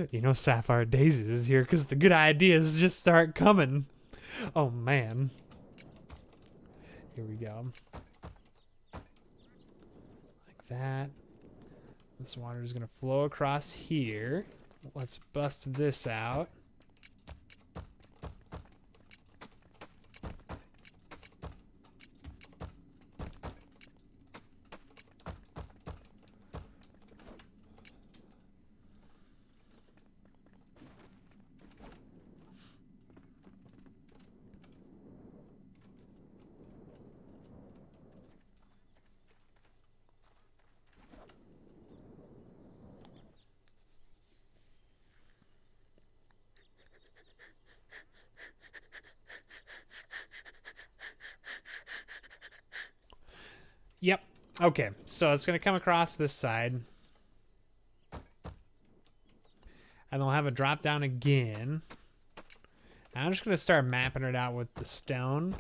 B: You know, Sapphire Daisies is here because the good ideas just start coming. Oh, man. Here we go. Like that. This water is going to flow across here. Let's bust this out. Yep. Okay, so it's going to come across this side. And they'll have a drop down again. I'm just going to start mapping it out with the stone.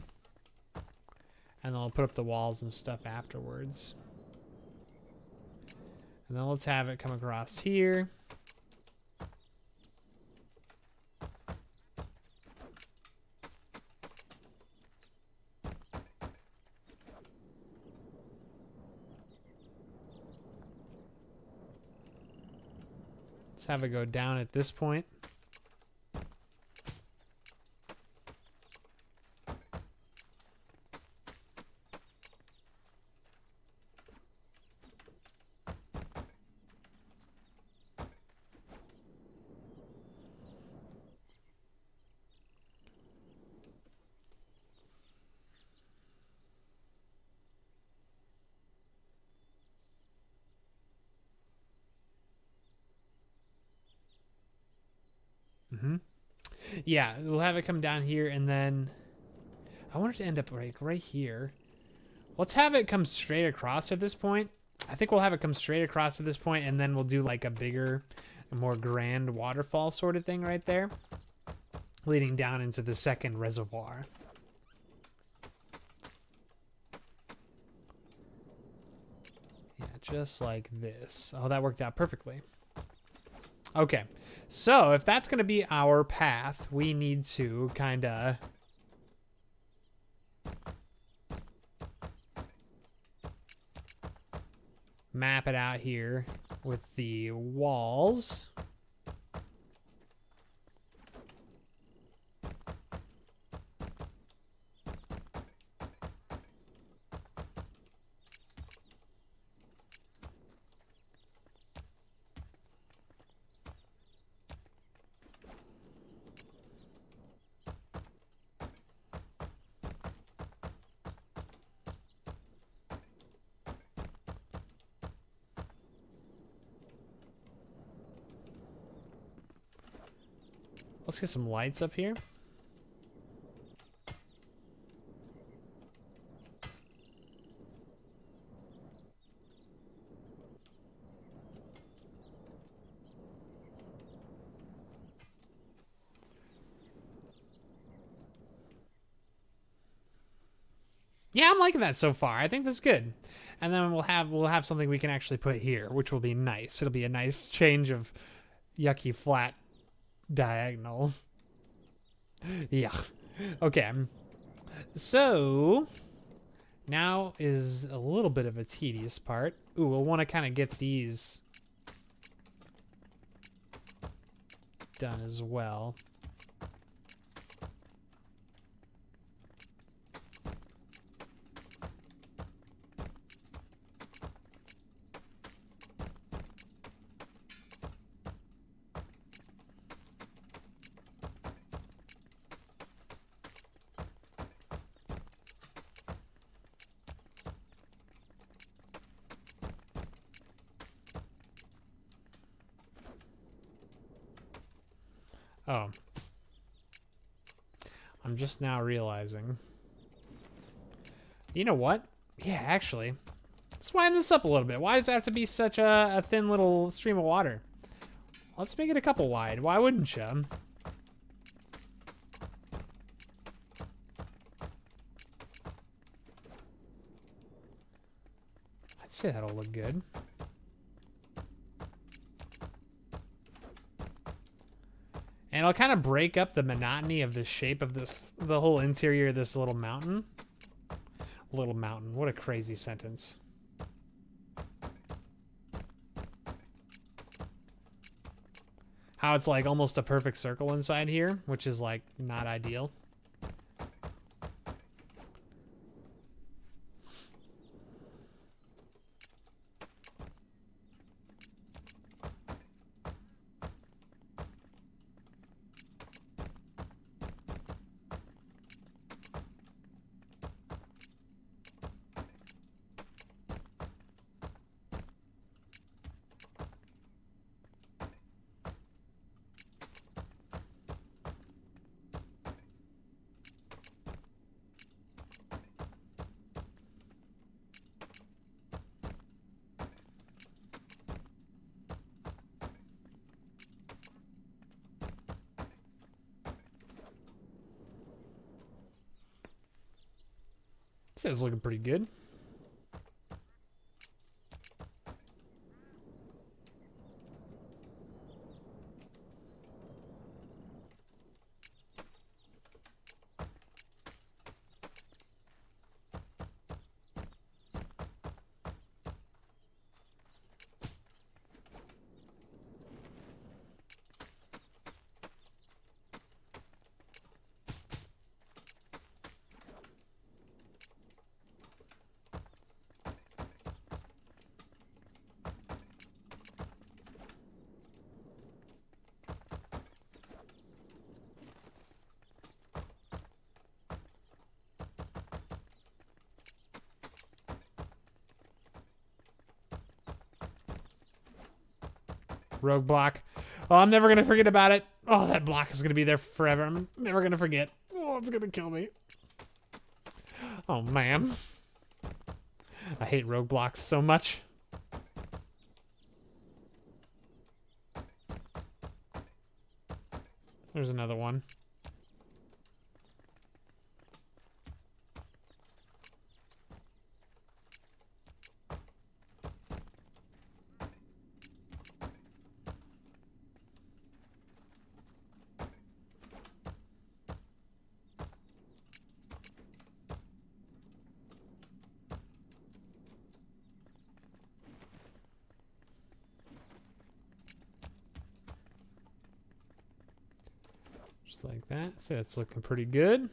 B: And then I'll put up the walls and stuff afterwards. And then let's have it come across here. Let's have it go down at this point. Yeah, we'll have it come down here, and then I want it to end up right here. Let's have it come straight across at this point. I think we'll have it come straight across at this point, and then we'll do like a bigger, a more grand waterfall sort of thing right there, leading down into the second reservoir. Yeah, just like this. Oh, that worked out perfectly. Okay, so if that's going to be our path, we need to kind of map it out here with the walls. Let's get some lights up here. Yeah, I'm liking that so far. I think that's good. And then we'll have something we can actually put here, which will be nice. It'll be a nice change of yucky flat diagonal. Yeah. Okay. So now is a little bit of a tedious part. Ooh, we'll want to kind of get these done as well. Oh. I'm just now realizing. You know what? Yeah, actually. Let's wind this up a little bit. Why does it have to be such a thin little stream of water? Let's make it a couple wide. Why wouldn't you? I'd say that'll look good. And it'll kind of break up the monotony of the shape of this, the whole interior of this little mountain. Little mountain. What a crazy sentence. How it's like almost a perfect circle inside here, which is like not ideal. This is looking pretty good. Rogue block. Oh, I'm never going to forget about it. Oh, that block is going to be there forever. I'm never going to forget. Oh, it's going to kill me. Oh, man. I hate rogue blocks so much. There's another one. Just like that. So that's looking pretty good.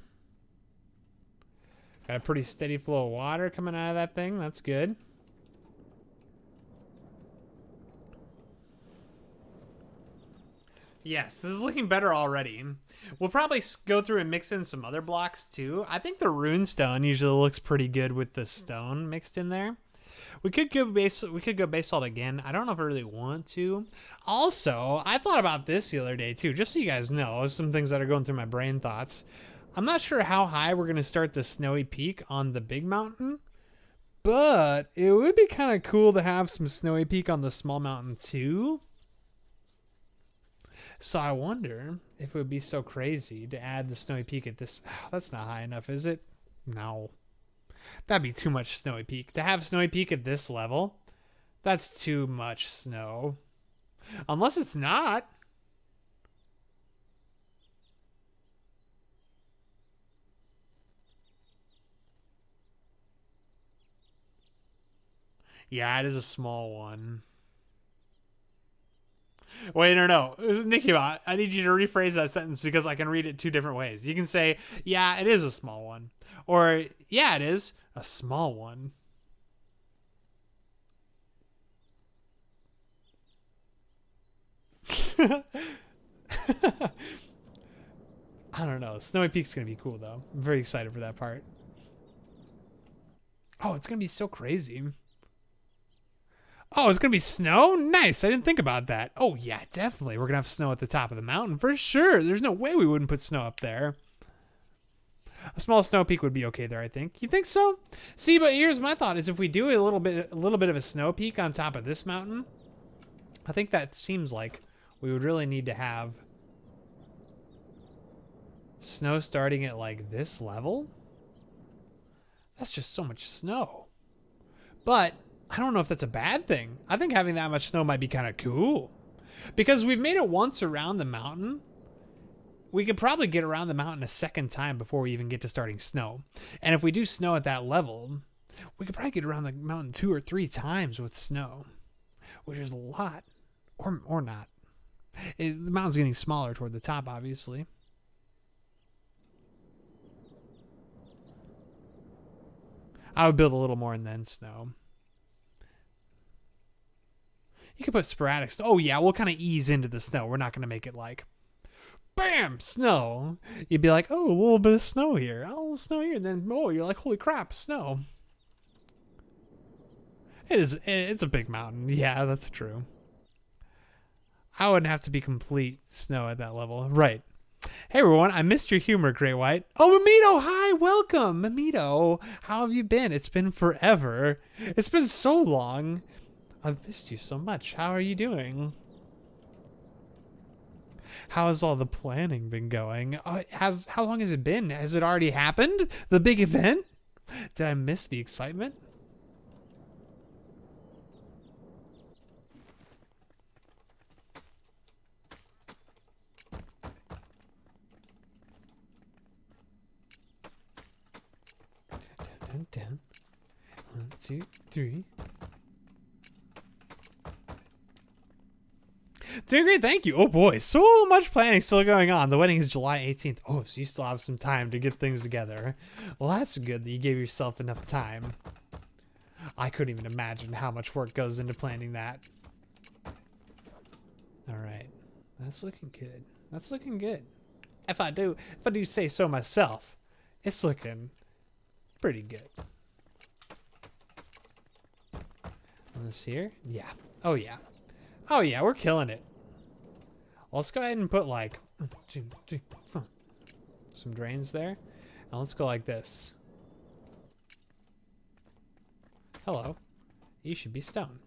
B: Got a pretty steady flow of water coming out of that thing. That's good. Yes, this is looking better already. We'll probably go through and mix in some other blocks too. I think the rune stone usually looks pretty good with the stone mixed in there. We could go basalt again. I don't know if I really want to. Also, I thought about this the other day too, just so you guys know, some things that are going through my brain thoughts. I'm not sure how high we're going to start the snowy peak on the big mountain, but it would be kind of cool to have some snowy peak on the small mountain too. So I wonder if it would be so crazy to add the snowy peak at this. Oh, that's not high enough, is it? No. That'd be too much snowy peak. To have snowy peak at this level, that's too much snow. Unless it's not. Yeah, it is a small one. Wait, no. Nikki, I need you to rephrase that sentence because I can read it two different ways. You can say, yeah, it is a small one. Or, yeah, it is a small one. I don't know. Snowy Peak's going to be cool, though. I'm very excited for that part. Oh, it's going to be so crazy. Oh, it's going to be snow? Nice. I didn't think about that. Oh, yeah, definitely. We're going to have snow at the top of the mountain for sure. There's no way we wouldn't put snow up there. A small snow peak would be okay there, I think. You think so? See, but here's my thought is if we do a little bit of a snow peak on top of this mountain, I think that seems like we would really need to have snow starting at like this level. That's just so much snow. But I don't know if that's a bad thing. I think having that much snow might be kind of cool. Because we've made it once around the mountain. We could probably get around the mountain a second time before we even get to starting snow. And if we do snow at that level, we could probably get around the mountain 2 or 3 times with snow. Which is a lot. Or not. The mountain's getting smaller toward the top, obviously. I would build a little more and then snow. You could put sporadic snow. Oh, yeah, we'll kind of ease into the snow. We're not going to make it like, bam, snow. You'd be like, oh, a little bit of snow here. Oh, a little snow here. And then, oh, you're like, holy crap, snow. It's a big mountain. Yeah, that's true. I wouldn't have to be complete snow at that level. Right. Hey, everyone. I missed your humor, Great White. Oh, Mamito, hi. Welcome. Mamito, how have you been? It's been forever. It's been so long. I've missed you so much. How are you doing? How has all the planning been going? How long has it been? Has it already happened? The big event? Did I miss the excitement? Down, down. 1, 2, 3. Doing great, thank you. Oh boy, so much planning still going on. The wedding is July 18th. Oh, so you still have some time to get things together. Well, that's good that you gave yourself enough time. I couldn't even imagine how much work goes into planning that. All right, that's looking good. That's looking good. If I do say so myself, it's looking pretty good. And this here, yeah. Oh yeah. Oh yeah, we're killing it. Let's go ahead and put like 1, 2, 3, 4. Some drains there. And let's go like this. Hello. You should be stone.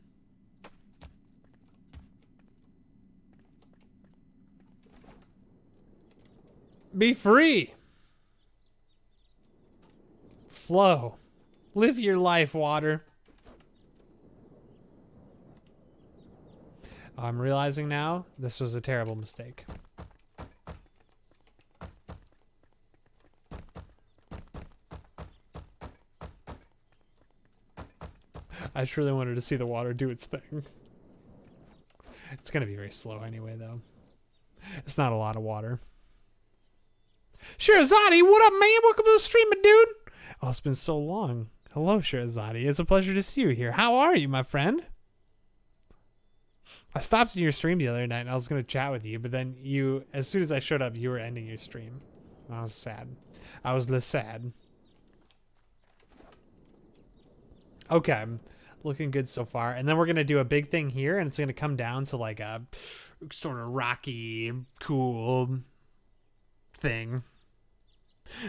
B: Be free. Flow. Live your life, water. I'm realizing now this was a terrible mistake. I truly wanted to see the water do its thing. It's going to be very slow anyway, though. It's not a lot of water. Shirazadi, what up, man? Welcome to the stream, my dude. Oh, it's been so long. Hello, Shirazadi. It's a pleasure to see you here. How are you, my friend? I stopped in your stream the other night and I was going to chat with you, but then you, as soon as I showed up, you were ending your stream. I was sad. I was less sad. Okay. Looking good so far. And then we're going to do a big thing here and it's going to come down to like a sort of rocky, cool thing.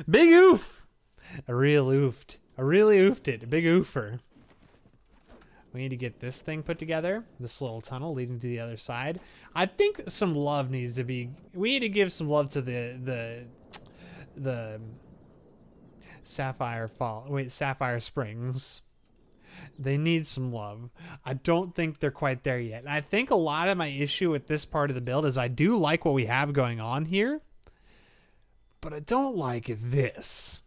B: Big oof. A real oofed. I really oofed it. A big oofer. We need to get this thing put together. This little tunnel leading to the other side. I think some love needs to be... We need to give some love to the Sapphire Fall... Wait, Sapphire Springs. They need some love. I don't think they're quite there yet. And I think a lot of my issue with this part of the build is I do like what we have going on here. But I don't like this.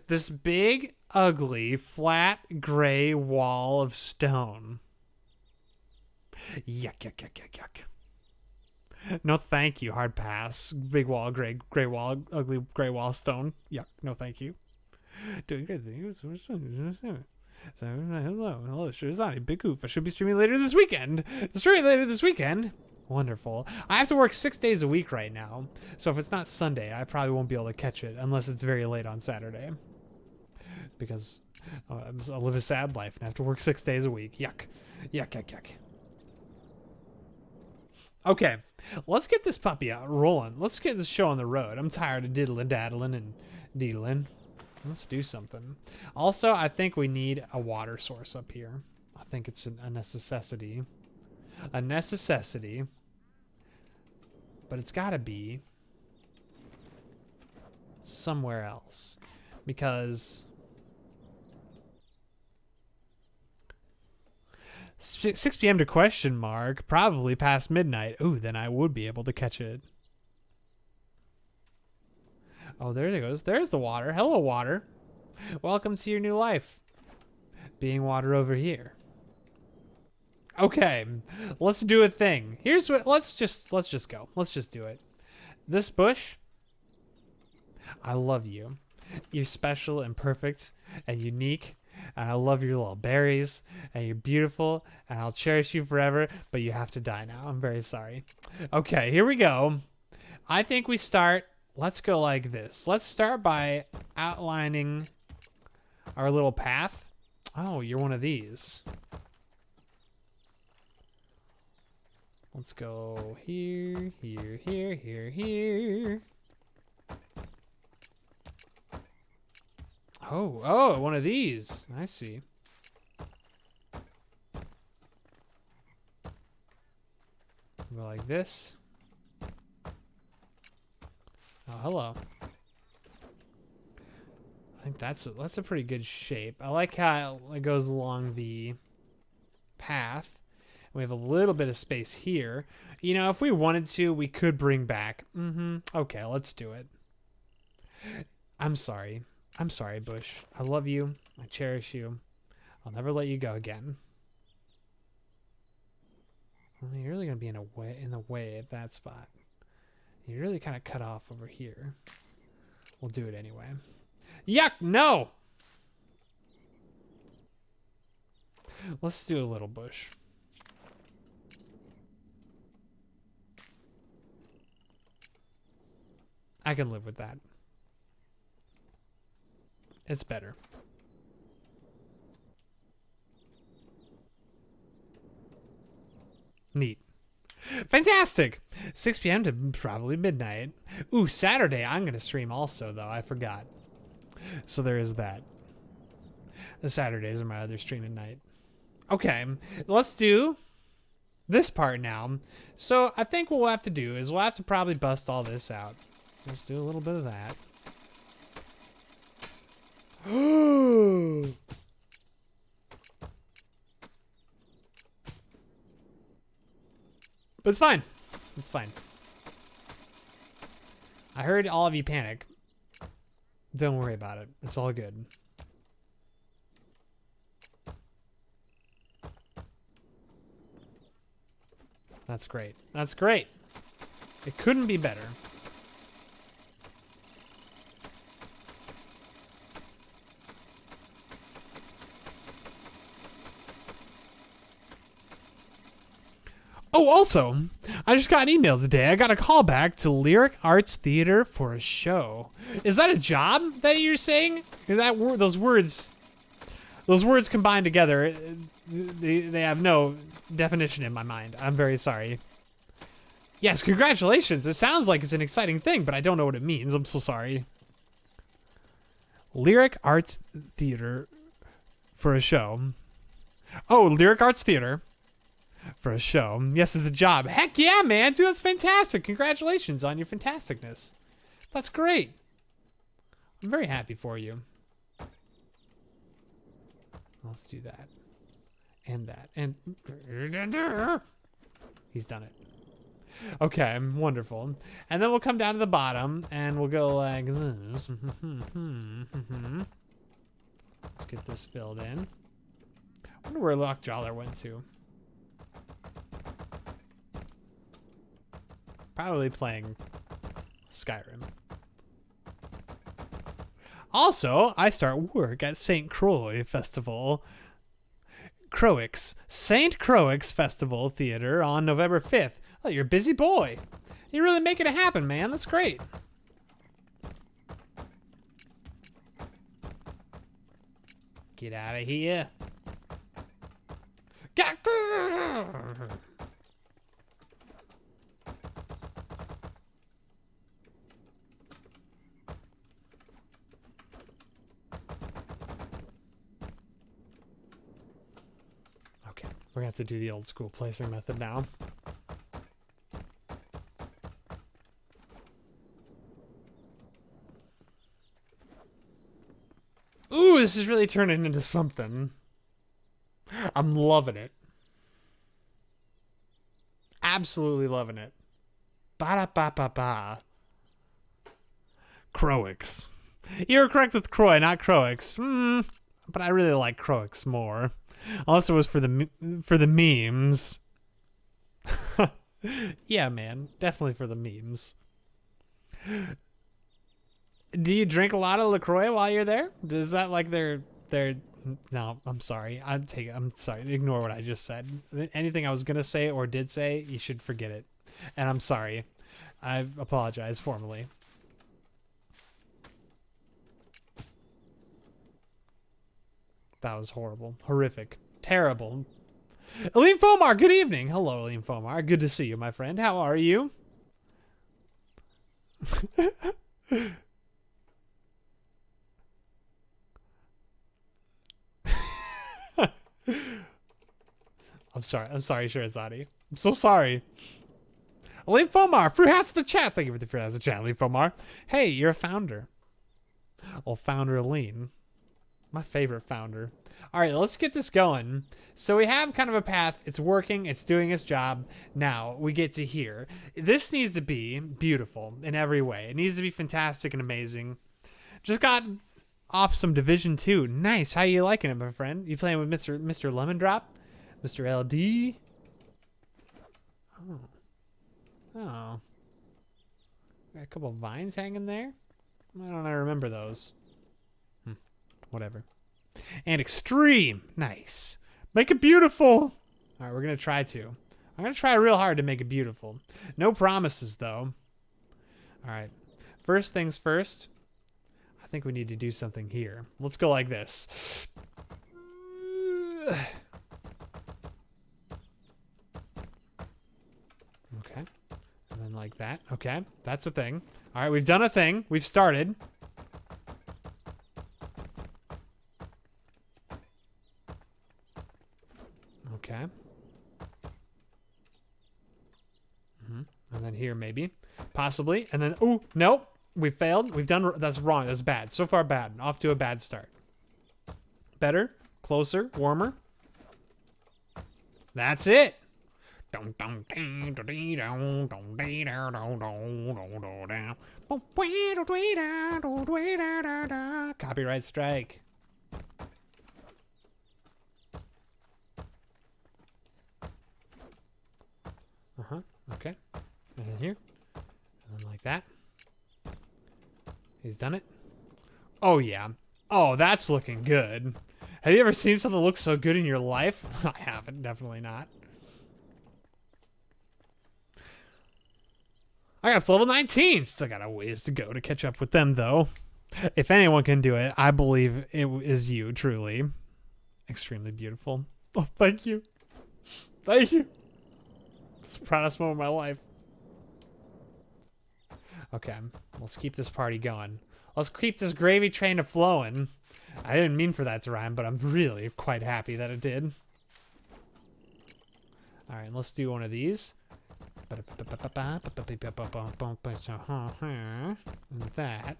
B: This big, ugly, flat, gray wall of stone. Yuck, yuck, yuck, yuck, yuck. No thank you, hard pass. Big wall, gray wall, ugly gray wall, stone. Yuck, no thank you. Doing great things. Hello, Shirazani, big oof. I should be streaming later this weekend. Wonderful. I have to work 6 days a week right now. So if it's not Sunday, I probably won't be able to catch it unless it's very late on Saturday. Because I live a sad life and I have to work 6 days a week. Yuck. Yuck, yuck, yuck. Okay, let's get this puppy out rolling. Let's get this show on the road. I'm tired of diddling, daddling, and deedling. Let's do something. Also, I think we need a water source up here. I think it's a necessity. A necessity. But it's got to be somewhere else. Because 6 p.m. to question mark, probably past midnight. Ooh, then I would be able to catch it. Oh, there it goes. There's the water. Hello, water. Welcome to your new life. Being water over here. Okay, let's do a thing. Here's what. Let's just go. Let's just do it. This bush. I love you. You're special and perfect and unique. And I love your little berries. And you're beautiful. And I'll cherish you forever. But you have to die now. I'm very sorry. Okay, here we go. I think we start. Let's go like this. Let's start by outlining our little path. Oh, you're one of these. Let's go here, here, here, here, here. Oh, one of these. I see. Go like this. Oh, hello. I think that's a pretty good shape. I like how it goes along the path. We have a little bit of space here. You know, if we wanted to, we could bring back. Okay, let's do it. I'm sorry. I'm sorry, Bush. I love you. I cherish you. I'll never let you go again. Well, you're really gonna be in the way at that spot. You're really kind of cut off over here. We'll do it anyway. Yuck! No. Let's do a little bush. I can live with that. It's better. Neat. Fantastic. 6 p.m. to probably midnight. Ooh, Saturday. I'm going to stream also, though. I forgot. So there is that. The Saturdays are my other stream at night. Okay. Let's do this part now. So I think what we'll have to do is we'll have to probably bust all this out. Let's do a little bit of that. But it's fine. It's fine. I heard all of you panic. Don't worry about it. It's all good. That's great. That's great. It couldn't be better. Oh, also, I just got an email today. I got a call back to Lyric Arts Theater for a show. Is that a job that you're saying? Is that those words combined together, they have no definition in my mind. I'm very sorry. Yes, congratulations. It sounds like it's an exciting thing, but I don't know what it means. I'm so sorry. Lyric Arts Theater for a show. Oh, Lyric Arts Theater. For a show. Yes, it's a job. Heck yeah, man. Dude, that's fantastic. Congratulations on your fantasticness. That's great. I'm very happy for you. Let's do that. And that. And he's done it. Okay, wonderful. And then we'll come down to the bottom and we'll go like this. Let's get this filled in. I wonder where Lockjaw went to. Probably playing Skyrim. Also, I start work at St. Croix Festival. St. Croix Festival Theater on November 5th. Oh, you're a busy boy. You're really making it happen, man. That's great. Get out of here. Okay, we're gonna have to do the old school placing method now. Ooh, this is really turning into something. I'm loving it. Absolutely loving it. Ba-da-ba-ba-ba. Croix. You're correct with Croix, not Croix. But I really like Croix more. Unless it was for the memes. Yeah, man. Definitely for the memes. Do you drink a lot of LaCroix while you're there? Is that like their no, I'm sorry. I'm sorry. Ignore what I just said. Anything I was going to say or did say, you should forget it. And I'm sorry. I apologize formally. That was horrible. Horrific. Terrible. Aline Fomar, good evening. Hello, Aline Fomar. Good to see you, my friend. How are you? I'm sorry, Shirazade. I'm so sorry. Aline Fomar, fruit hats in the chat. Thank you for the fruit hats in the chat, Aline Fomar. Hey, you're a founder. Well, Founder Lean. My favorite founder. All right, let's get this going. So we have kind of a path. It's working. It's doing its job. Now we get to here. This needs to be beautiful in every way. It needs to be fantastic and amazing. Just got off some Division 2. Nice. How you liking it, my friend? You playing with Mr. Lemon Drop? Mr. LD? Oh. Got a couple of vines hanging there. Why don't I remember those? Whatever. And extreme. Nice. Make it beautiful. All right, we're going to try to. I'm going to try real hard to make it beautiful. No promises, though. All right. First things first. I think we need to do something here. Let's go like this. Okay. And then like that. Okay. That's a thing. All right, we've done a thing. We've started. Okay. And then here, maybe. Possibly. And then, oh, nope. We failed. We've done, that's wrong. That's bad. So far, bad. Off to a bad start. Better. Closer. Warmer. That's it. Copyright strike. Okay. And then here. And then like that. He's done it. Oh, yeah. Oh, that's looking good. Have you ever seen something look so good in your life? I haven't. Definitely not. I got up to level 19. Still got a ways to go to catch up with them, though. If anyone can do it, I believe it is you, truly. Extremely beautiful. Oh, thank you. Thank you. It's the proudest moment of my life. Okay, let's keep this party going. Let's keep this gravy train a flowing. I didn't mean for that to rhyme, but I'm really quite happy that it did. All right, let's do one of these. And that.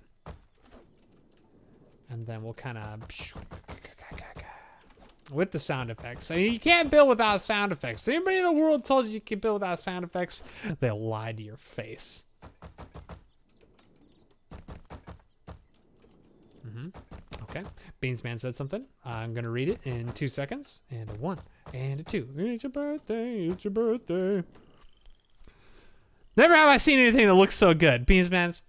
B: And then we'll kind of... with the sound effects. So you can't build without sound effects. Anybody in the world told you can build without sound effects, they'll lie to your face. Okay. Beansman said something. I'm going to read it in 2 seconds. And a 1 and a 2. It's your birthday. It's your birthday. Never have I seen anything that looks so good. Beansman's.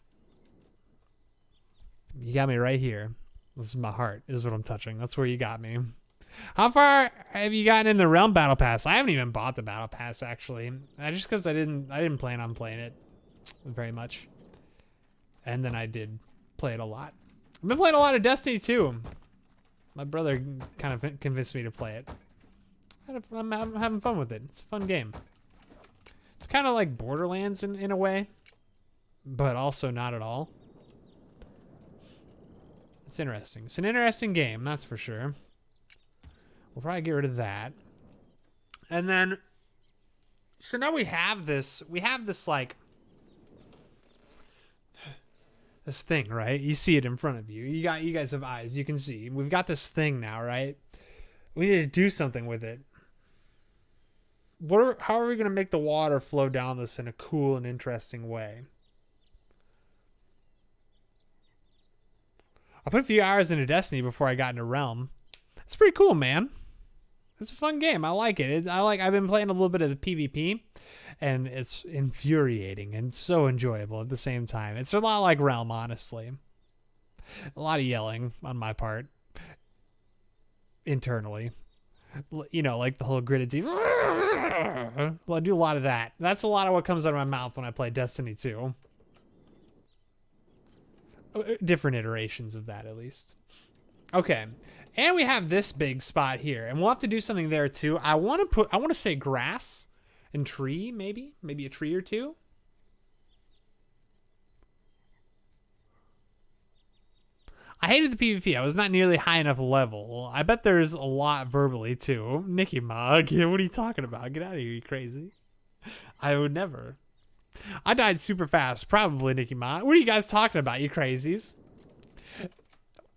B: You got me right here. This is my heart. This is what I'm touching. That's where you got me. How far have you gotten in the Realm Battle Pass? I haven't even bought the Battle Pass, actually. Just because I didn't plan on playing it very much. And then I did play it a lot. I've been playing a lot of Destiny, too. My brother kind of convinced me to play it. I'm having fun with it. It's a fun game. It's kind of like Borderlands in a way, but also not at all. It's interesting. It's an interesting game, that's for sure. We'll probably get rid of that. And then, so now we have this like, this thing, right? You see it in front of you. You guys have eyes. You can see. We've got this thing now, right? We need to do something with it. How are we going to make the water flow down this in a cool and interesting way? I put a few hours into Destiny before I got into Realm. It's pretty cool, man. It's a fun game. I like it. I've been playing a little bit of the PvP, and it's infuriating and so enjoyable at the same time. It's a lot like Realm, honestly. A lot of yelling on my part. Internally. You know, like the whole gritted teeth. Well, I do a lot of that. That's a lot of what comes out of my mouth when I play Destiny 2. Different iterations of that, at least. Okay. And we have this big spot here. And we'll have to do something there, too. I want to say grass and tree, maybe. Maybe a tree or two. I hated the PvP. I was not nearly high enough level. I bet there's a lot verbally, too. Nicky Mug, what are you talking about? Get out of here, you crazy. I would never. I died super fast. Probably Nicky Mug. What are you guys talking about, you crazies?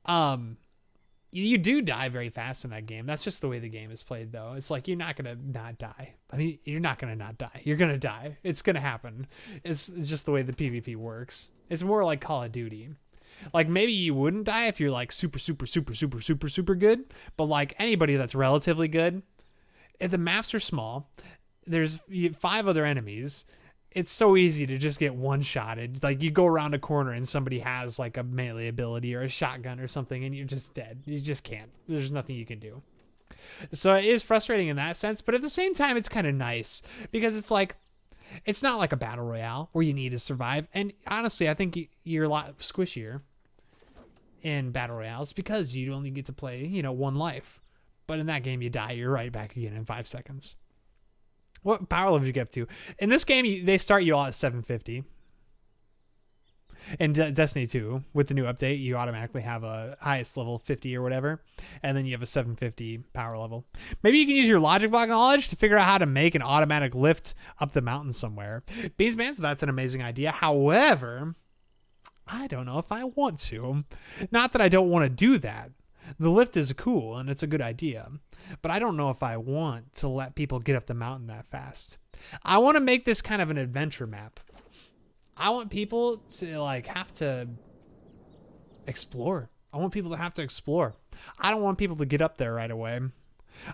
B: You do die very fast in that game. That's just the way the game is played, though. It's like you're not gonna not die. I mean, you're not gonna not die. You're gonna die. It's gonna happen. It's just the way the PvP works. It's more like Call of Duty. Like, maybe you wouldn't die if you're like super good, but like anybody that's relatively good, if the maps are small, there's 5 other enemies. It's so easy to just get one-shotted. Like, you go around a corner and somebody has like a melee ability or a shotgun or something and you're just dead. You just can't. There's nothing you can do. So it is frustrating in that sense, but at the same time, it's kind of nice because it's like, it's not like a battle royale where you need to survive. And honestly, I think you're a lot squishier in battle royales because you only get to play, one life. But in that game, you die, you're right back again in 5 seconds. What power level did you get up to? In this game, they start you all at 750. In Destiny 2, with the new update, you automatically have a highest level 50 or whatever, and then you have a 750 power level. Maybe you can use your logic block knowledge to figure out how to make an automatic lift up the mountain somewhere. Beansman, so that's an amazing idea. However, I don't know if I want to. Not that I don't want to do that. The lift is cool and it's a good idea, but I don't know if I want to let people get up the mountain that fast. I want to make this kind of an adventure map. I want people to like have to explore. I want people to have to explore. I don't want people to get up there right away.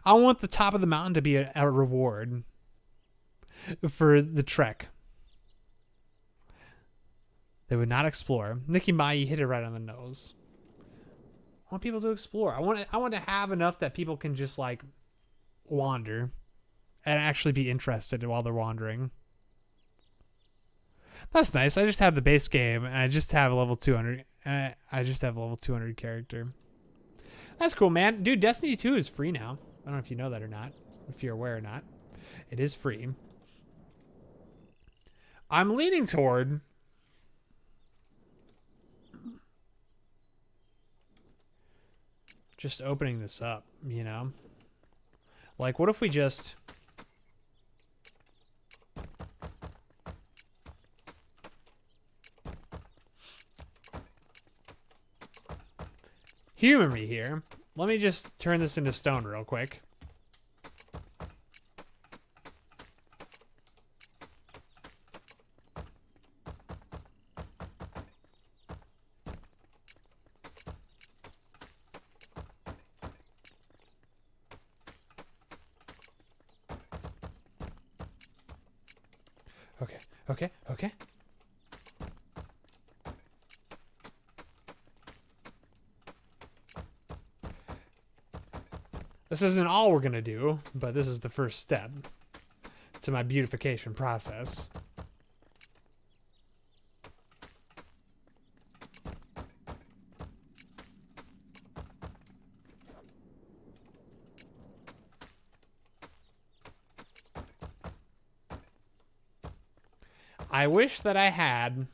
B: I want the top of the mountain to be a reward for the trek. They would not explore. Nikki Mai, you hit it right on the nose. I want people to explore. I want to have enough that people can just like wander and actually be interested while they're wandering. That's nice. I just have the base game and I just have a level 200. I just have a level 200 character. That's cool, man. Dude, Destiny 2 is free now. I don't know if you know that or not. If you're aware or not. It is free. I'm leaning toward just opening this up, Like, what if we just... humor me here. Let me just turn this into stone real quick. Okay. This isn't all we're going to do, but this is the first step to my beautification process. I wish that I had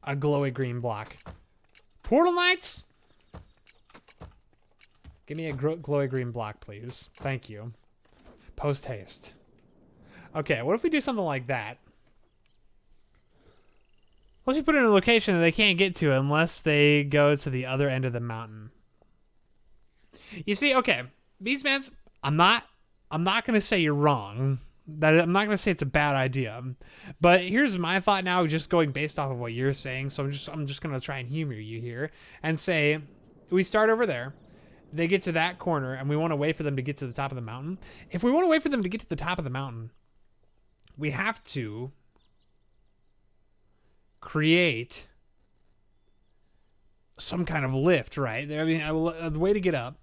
B: a glowy green block. Portal Knights? Give me a glowy green block, please. Thank you. Post haste. Okay, what if we do something like that? Let's just put it in a location that they can't get to unless they go to the other end of the mountain. You see, okay, Beastmans, I'm not going to say you're wrong. I'm not going to say it's a bad idea. But here's my thought now, just going based off of what you're saying. So I'm just going to try and humor you here and say we start over there. They get to that corner and we want to wait for them to get to the top of the mountain. If we want to wait for them to get to the top of the mountain, we have to create some kind of lift, right? I mean, the way to get up,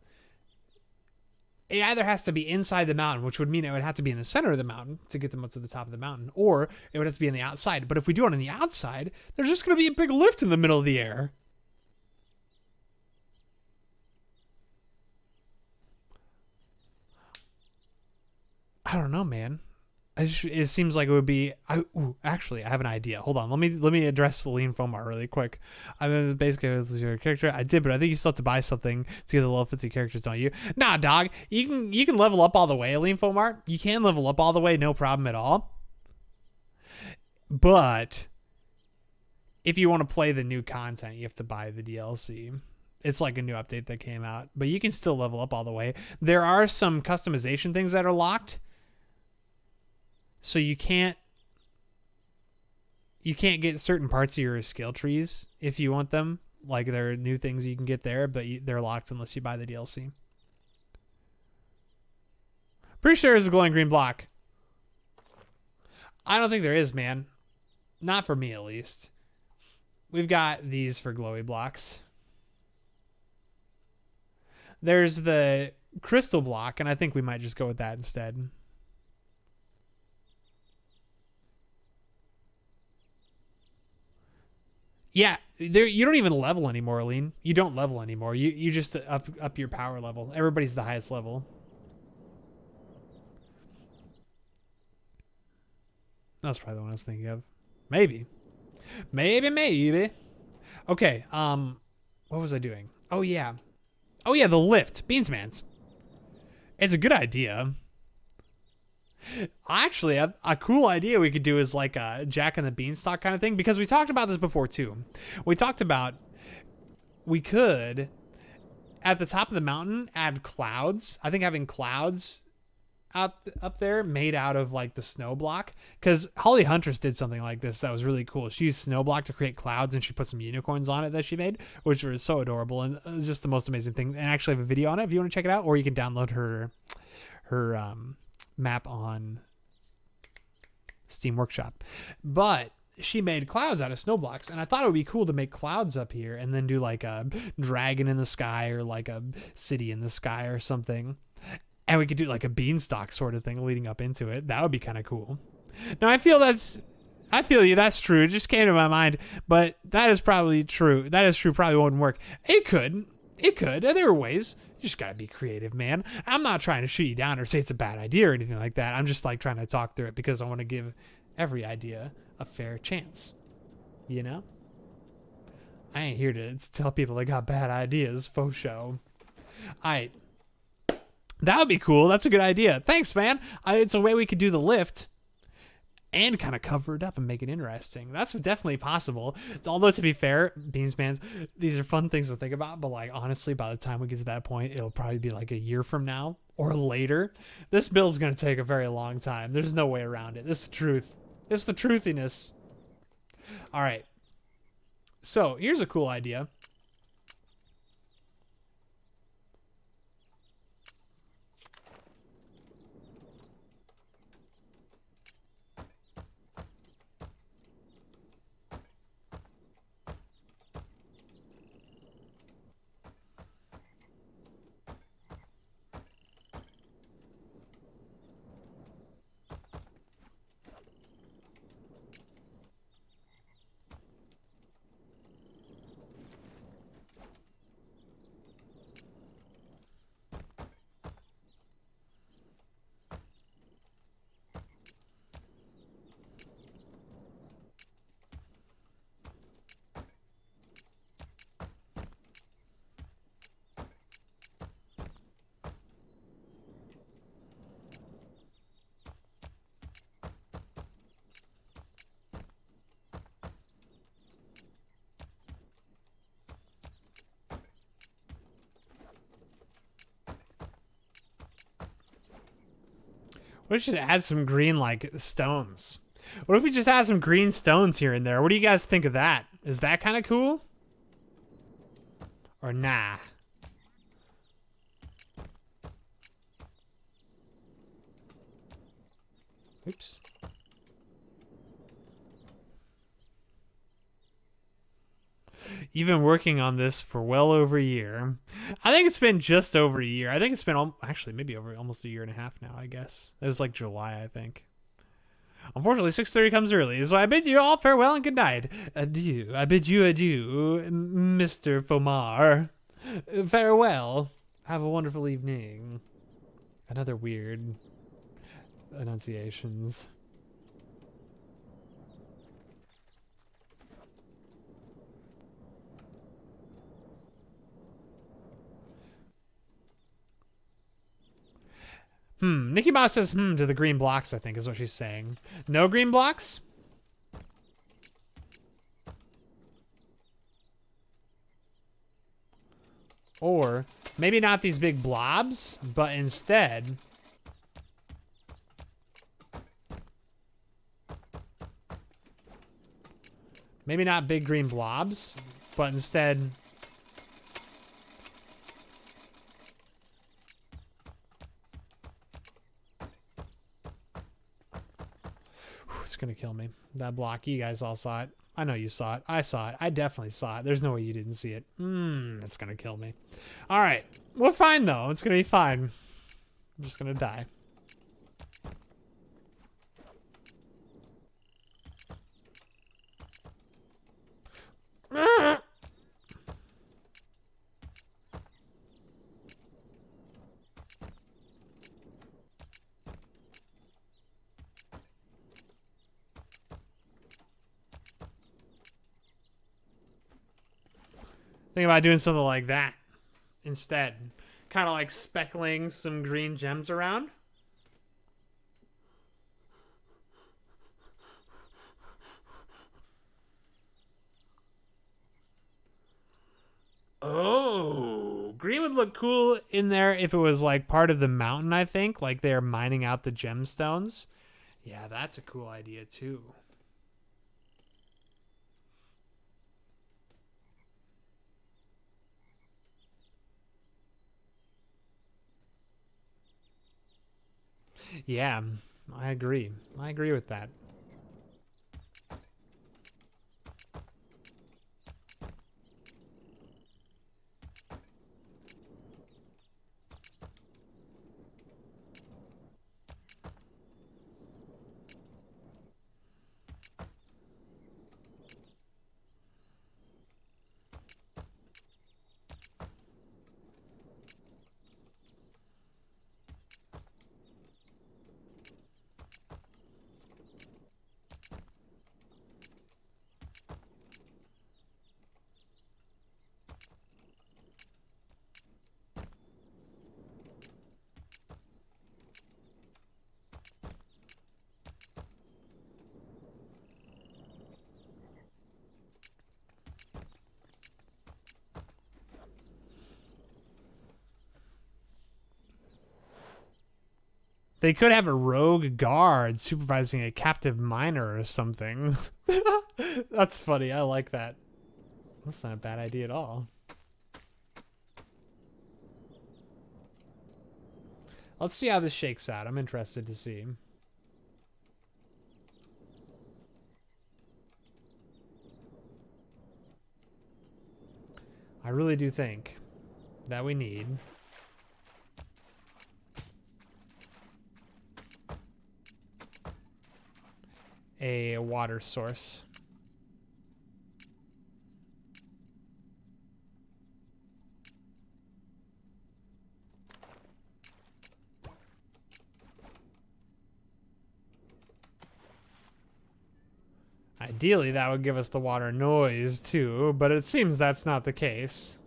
B: it either has to be inside the mountain, which would mean it would have to be in the center of the mountain to get them up to the top of the mountain, or it would have to be on the outside. But if we do it on the outside, there's just going to be a big lift in the middle of the air. I don't know, man. It seems like it would be. Actually, I have an idea. Hold on. Let me address Celine Fomar really quick. I mean, basically, it's your character. I did, but I think you still have to buy something to get the level 50 characters, don't you? Nah, dog. You can level up all the way, Celine Fomar. You can level up all the way, no problem at all. But if you want to play the new content, you have to buy the DLC. It's like a new update that came out, but you can still level up all the way. There are some customization things that are locked, so you can't get certain parts of your skill trees if you want them. Like, there are new things you can get there, but they're locked unless you buy the DLC. Pretty sure there's a glowing green block. I don't think there is, man. Not for me, at least. We've got these for glowy blocks. There's the crystal block, and I think we might just go with that instead. Yeah, you don't even level anymore, Aline. You don't level anymore. You just up your power level. Everybody's the highest level. That's probably the one I was thinking of. Maybe. Maybe. Okay, what was I doing? Oh yeah, the lift. Beansmans. It's a good idea. Actually, a cool idea we could do is like a Jack and the Beanstalk kind of thing, because we talked about this before too. We talked about we could, at the top of the mountain, add clouds. I think having clouds up there made out of like the snow block, because Holly Huntress did something like this that was really cool. She used snow block to create clouds, and she put some unicorns on it that she made, which was so adorable and just the most amazing thing. And I actually have a video on it if you want to check it out, or you can download her map on Steam Workshop. But she made clouds out of snow blocks, and I thought it would be cool to make clouds up here and then do like a dragon in the sky or like a city in the sky or something. And we could do like a beanstalk sort of thing leading up into it. That would be kind of cool. Now I feel you. That's true. It just came to my mind, but that is probably true. That is true. Probably wouldn't work. It could. There are ways. You just gotta be creative, man. I'm not trying to shoot you down or say it's a bad idea or anything like that. I'm just like trying to talk through it because I want to give every idea a fair chance. You know? I ain't here to tell people they got bad ideas. Faux show. That would be cool. That's a good idea. Thanks, man. It's a way we could do the lift and kind of cover it up and make it interesting. That's definitely possible. Although, to be fair, Beansmans, these are fun things to think about, but like honestly, by the time we get to that point, it'll probably be like a year from now or later. This build's going to take a very long time. There's no way around it. This is the truth. It's the truthiness. All right. So here's a cool idea. What if we should add some green, like, stones? What if we just add some green stones here and there? What do you guys think of that? Is that kind of cool? Or nah? Oops. You've been working on this for well over a year. I think it's been just over a year. I think it's been actually maybe over almost a year and a half now, I guess. It was like July, I think. Unfortunately, 6:30 comes early, so I bid you all farewell and good night. Adieu. I bid you adieu, Mr. Fomar. Farewell. Have a wonderful evening. Another weird enunciations. Nikki Moss says to the green blocks, I think is what she's saying. No green blocks? Or maybe not these big blobs, but instead... maybe not big green blobs, but instead... it's gonna kill me. That block, you guys all saw it. I know you saw it. I saw it. I definitely saw it. There's no way you didn't see it. It's gonna kill me. All right. We're fine, though. It's gonna be fine. I'm just gonna die. Think about doing something like that instead. Kind of like speckling some green gems around. Oh, green would look cool in there if it was like part of the mountain, I think. Like they're mining out the gemstones. Yeah, that's a cool idea too. Yeah, I agree. I agree with that. They could have a rogue guard supervising a captive miner or something. That's funny. I like that. That's not a bad idea at all. Let's see how this shakes out. I'm interested to see. I really do think that we need a water source. Ideally, that would give us the water noise too, but it seems that's not the case.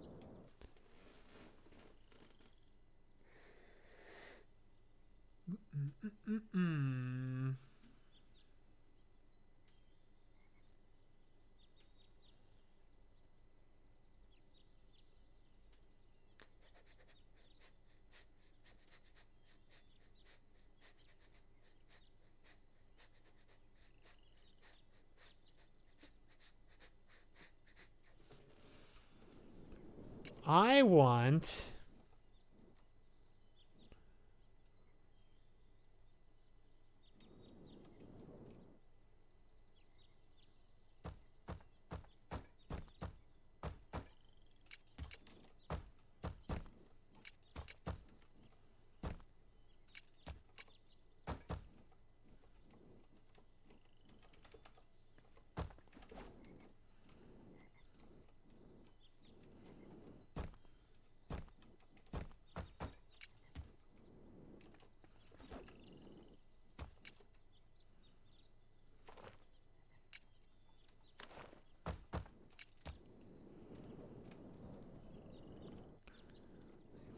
B: I want...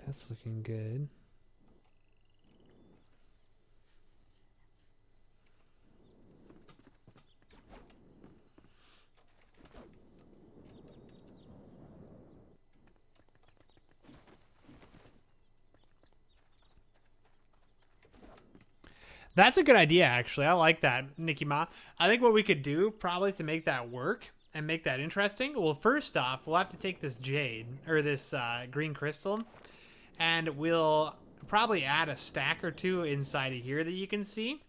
B: That's looking good. That's a good idea, actually. I like that, Nikki Ma. I think what we could do probably to make that work and make that interesting. Well, first off, we'll have to take this jade or this green crystal, and we'll probably add a stack or two inside of here that you can see.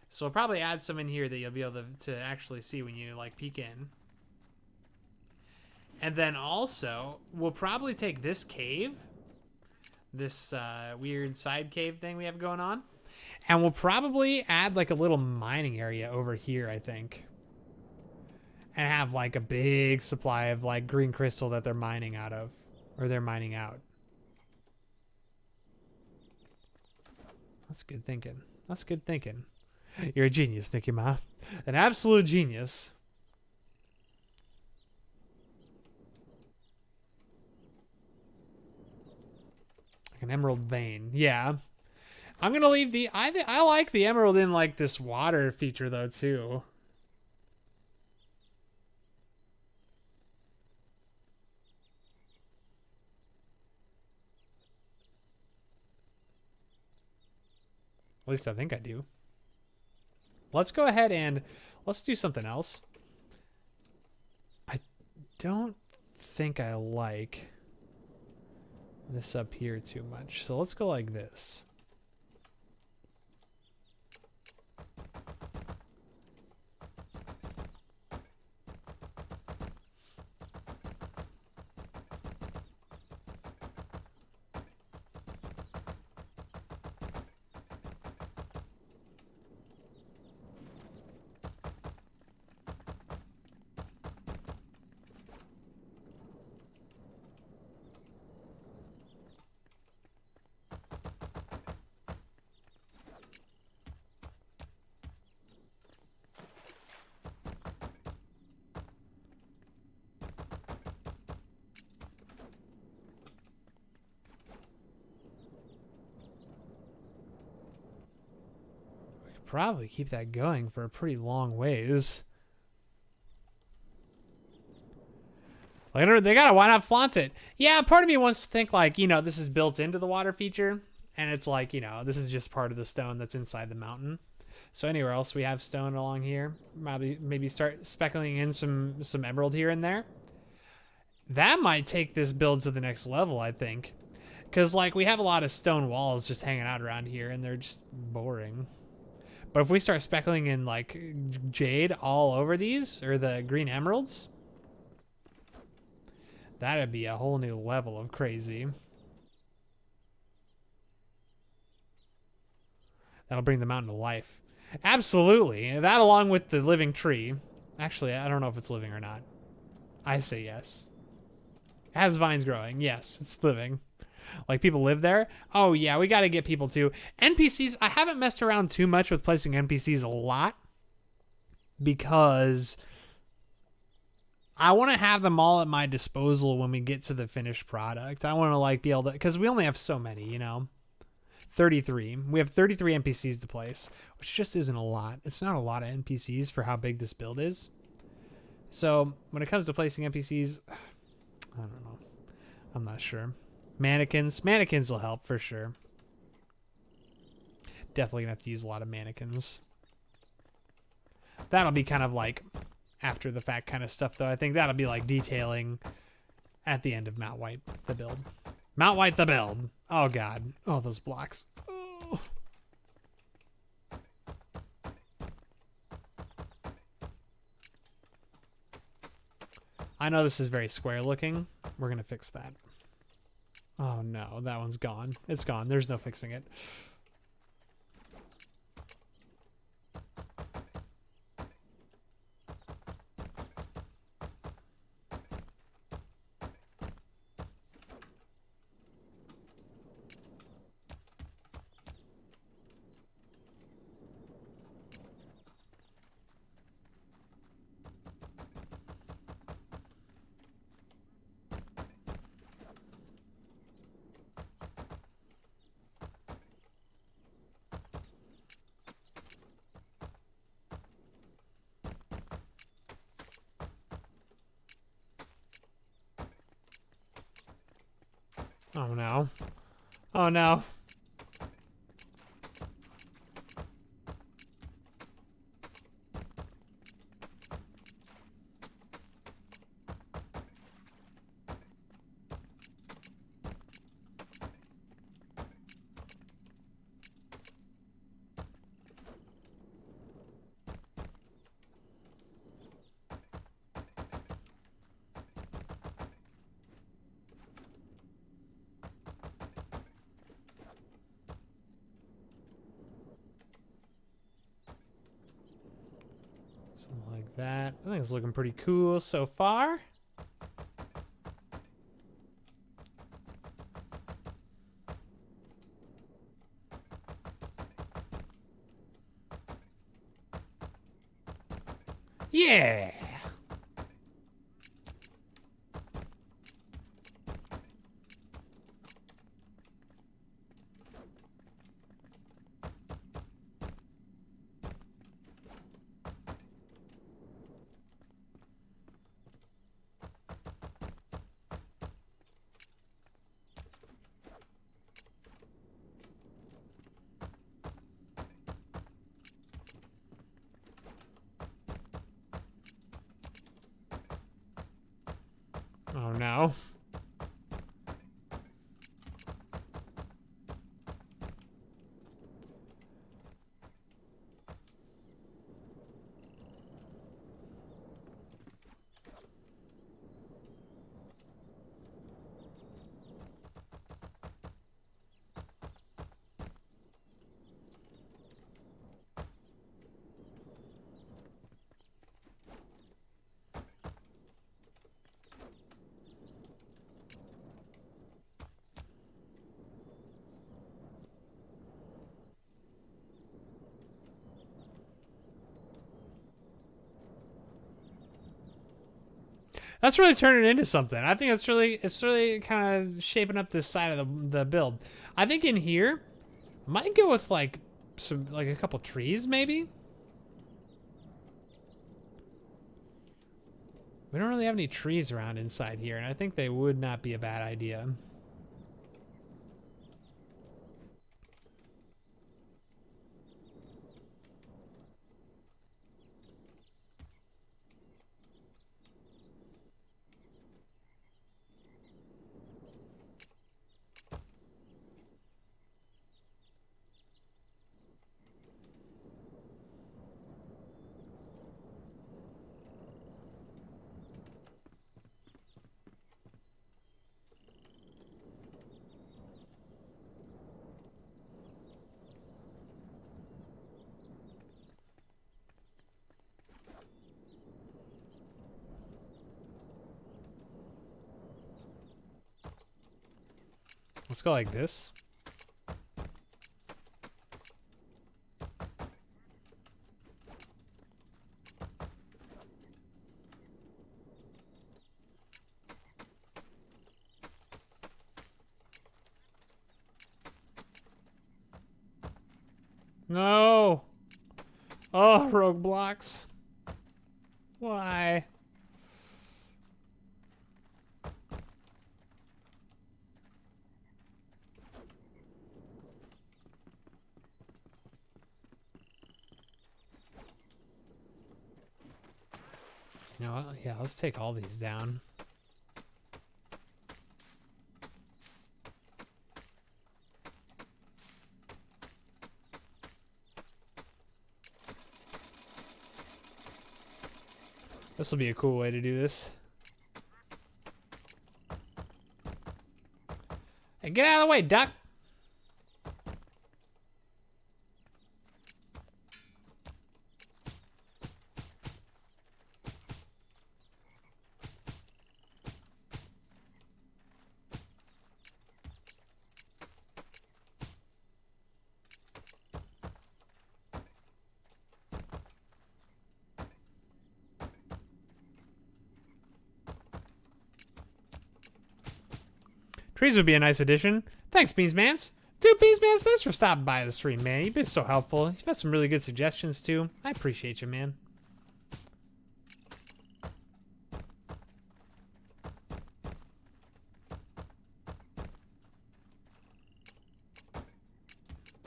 B: So we'll probably add some in here that you'll be able to actually see when you like peek in. And then also, we'll probably take this cave, this weird side cave thing we have going on, and we'll probably add like a little mining area over here, I think. And have like a big supply of like green crystal that they're mining out of, or they're mining out. That's good thinking. That's good thinking. You're a genius, Nikki Ma. An absolute genius. Like an emerald vein. Yeah. I'm going to leave the... I like the emerald in like this water feature though too. At least I think I do. Let's go ahead and let's do something else. I don't think I like this up here too much. So let's go like this. Probably keep that going for a pretty long ways. Like, they gotta, why not flaunt it? Yeah, part of me wants to think like, you know, this is built into the water feature, and it's like, you know, this is just part of the stone that's inside the mountain. So anywhere else we have stone along here, maybe start speckling in some emerald here and there. That might take this build to the next level, I think. Because, like, we have a lot of stone walls just hanging out around here, and they're just boring. But if we start speckling in like jade all over these, or the green emeralds, that'd be a whole new level of crazy. That'll bring the mountain to life. Absolutely. That along with the living tree. Actually, I don't know if it's living or not. I say yes. It has vines growing. Yes, it's living. Like, people live there. Oh, yeah, we got to get people too. NPCs, I haven't messed around too much with placing NPCs a lot because I want to have them all at my disposal when we get to the finished product. I want to, like, be able to, because we only have so many, you know. 33. We have 33 NPCs to place, which just isn't a lot. It's not a lot of NPCs for how big this build is. So, when it comes to placing NPCs, I don't know. I'm not sure. Mannequins will help for sure. Definitely gonna have to use a lot of mannequins. That'll be kind of like after the fact kind of stuff though. I think that'll be like detailing at the end of Mount White the build. Mount White the build. Oh god. Oh, those blocks. Oh. I know this is very square looking. We're gonna fix that. Oh no, that one's gone. It's gone. There's no fixing it. Oh no. Oh no. Something like that. I think it's looking pretty cool so far. Yeah. Oh no. That's really turning into something. I think it's really kind of shaping up this side of the build. I think in here, I might go with like a couple trees maybe. We don't really have any trees around inside here, and I think they would not be a bad idea. Let's go like this. No. Oh, rogue blocks. Why? You know what? Yeah, let's take all these down. This will be a cool way to do this. Hey, get out of the way, duck! Trees would be a nice addition. Thanks, Beansmans. Dude, Beansmans, thanks for stopping by the stream, man. You've been so helpful. You've had some really good suggestions, too. I appreciate you, man.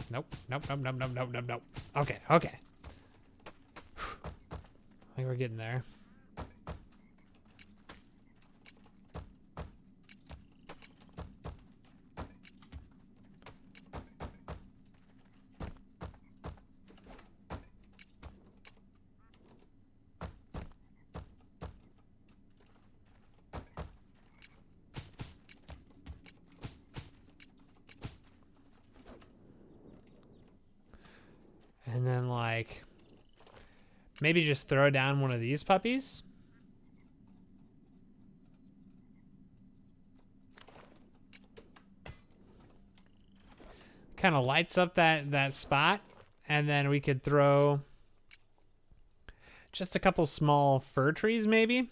B: Nope. Nope. Okay. I think we're getting there. And then, like, Maybe just throw down one of these puppies. Kind of lights up that spot, and then we could throw just a couple small fir trees maybe.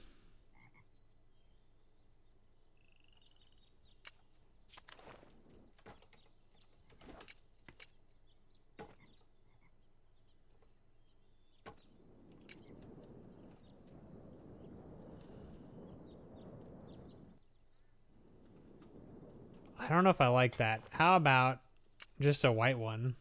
B: I don't know if I like that. How about just a white one?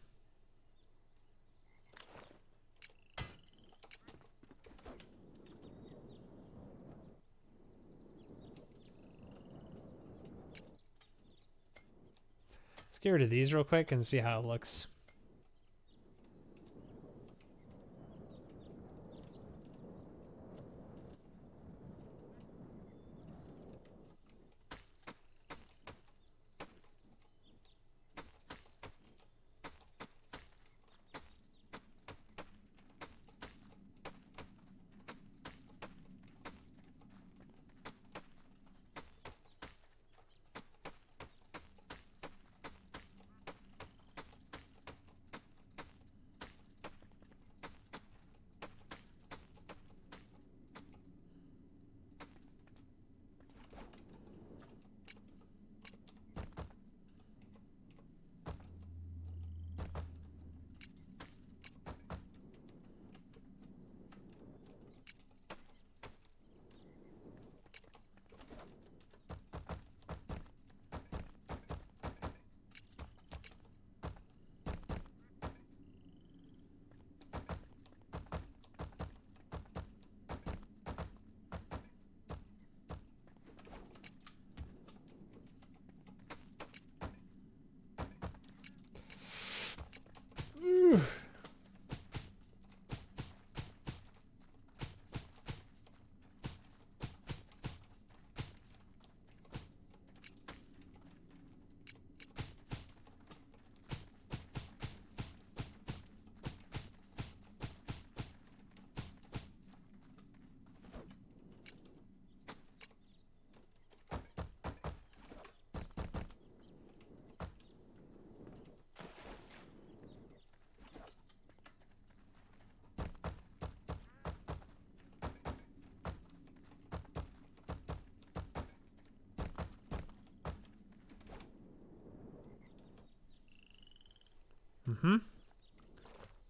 B: Let's get rid of these real quick and see how it looks.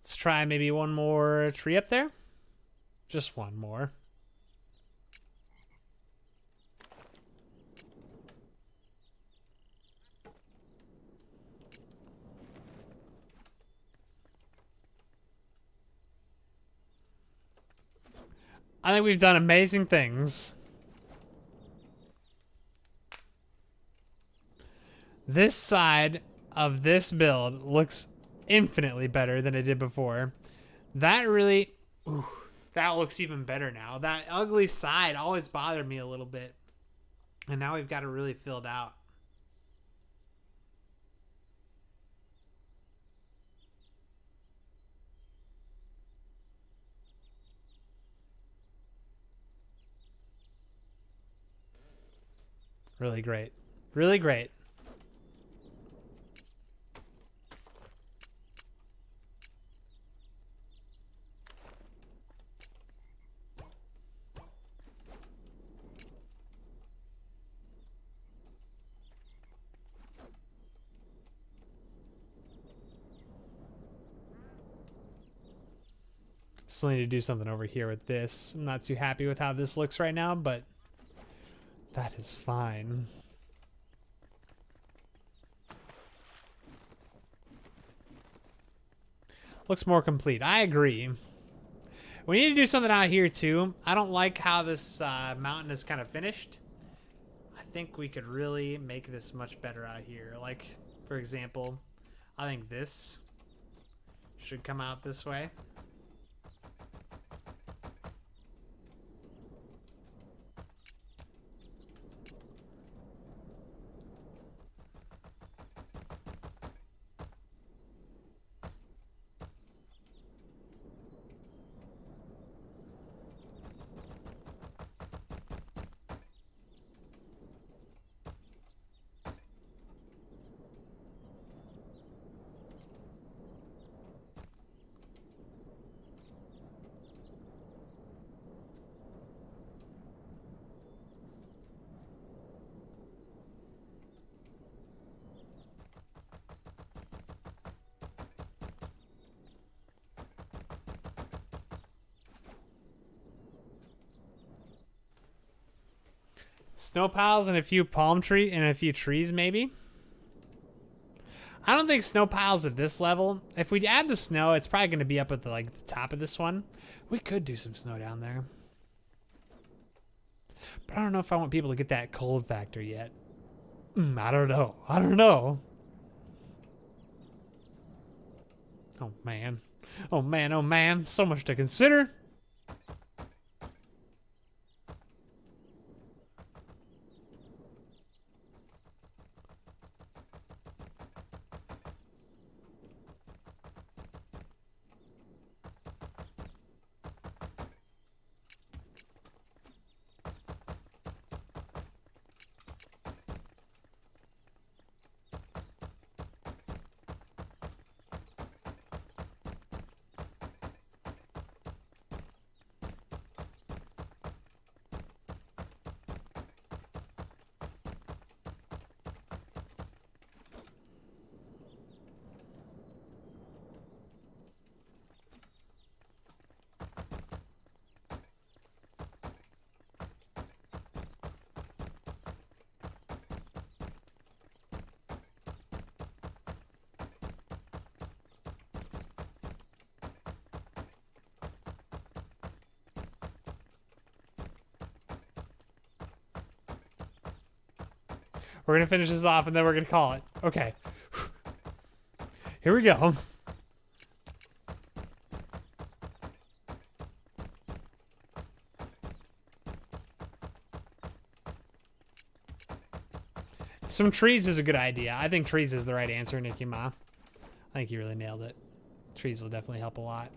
B: Let's try maybe one more tree up there. Just one more. I think we've done amazing things. This side of this build looks infinitely better than it did before. That really, ooh, that looks even better now. That ugly side always bothered me a little bit. And now we've got it really filled out. Really great. Really great. Still need to do something over here with this. I'm not too happy with how this looks right now, but that is fine. Looks more complete. I agree. We need to do something out here too. I don't like how this mountain is kind of finished. I think we could really make this much better out here. Like, for example, I think this should come out this way. Snow piles and a few and a few trees, maybe. I don't think snow piles at this level. If we add the snow, it's probably going to be up at the the top of this one. We could do some snow down there. But I don't know if I want people to get that cold factor yet. I don't know. I don't know. Oh, man. Oh, man. Oh, man. So much to consider. We're going to finish this off and then we're going to call it. Okay. Here we go. Some trees is a good idea. I think trees is the right answer, Nikki Ma. I think you really nailed it. Trees will definitely help a lot.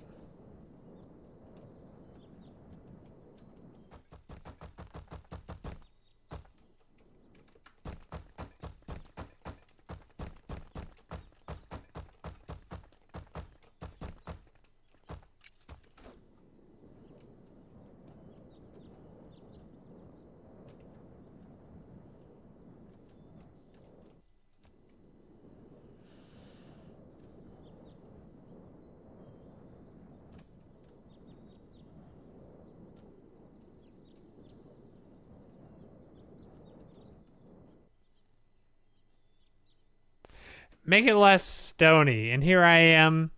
B: Make it less stony. And here I am.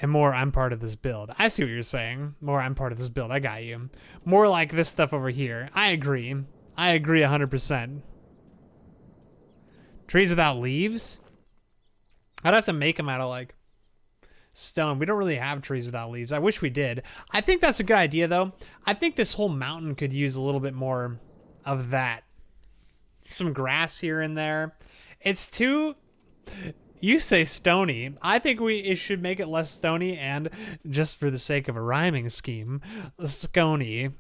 B: And more, I'm part of this build. I see what you're saying. More, I'm part of this build. I got you. More like this stuff over here. I agree. I agree 100%. Trees without leaves? I'd have to make them out of, like, stone. We don't really have trees without leaves. I wish we did. I think that's a good idea, though. I think this whole mountain could use a little bit more of that. Some grass here and there. It's too... You say stony. I think it should make it less stony, and just for the sake of a rhyming scheme, scony.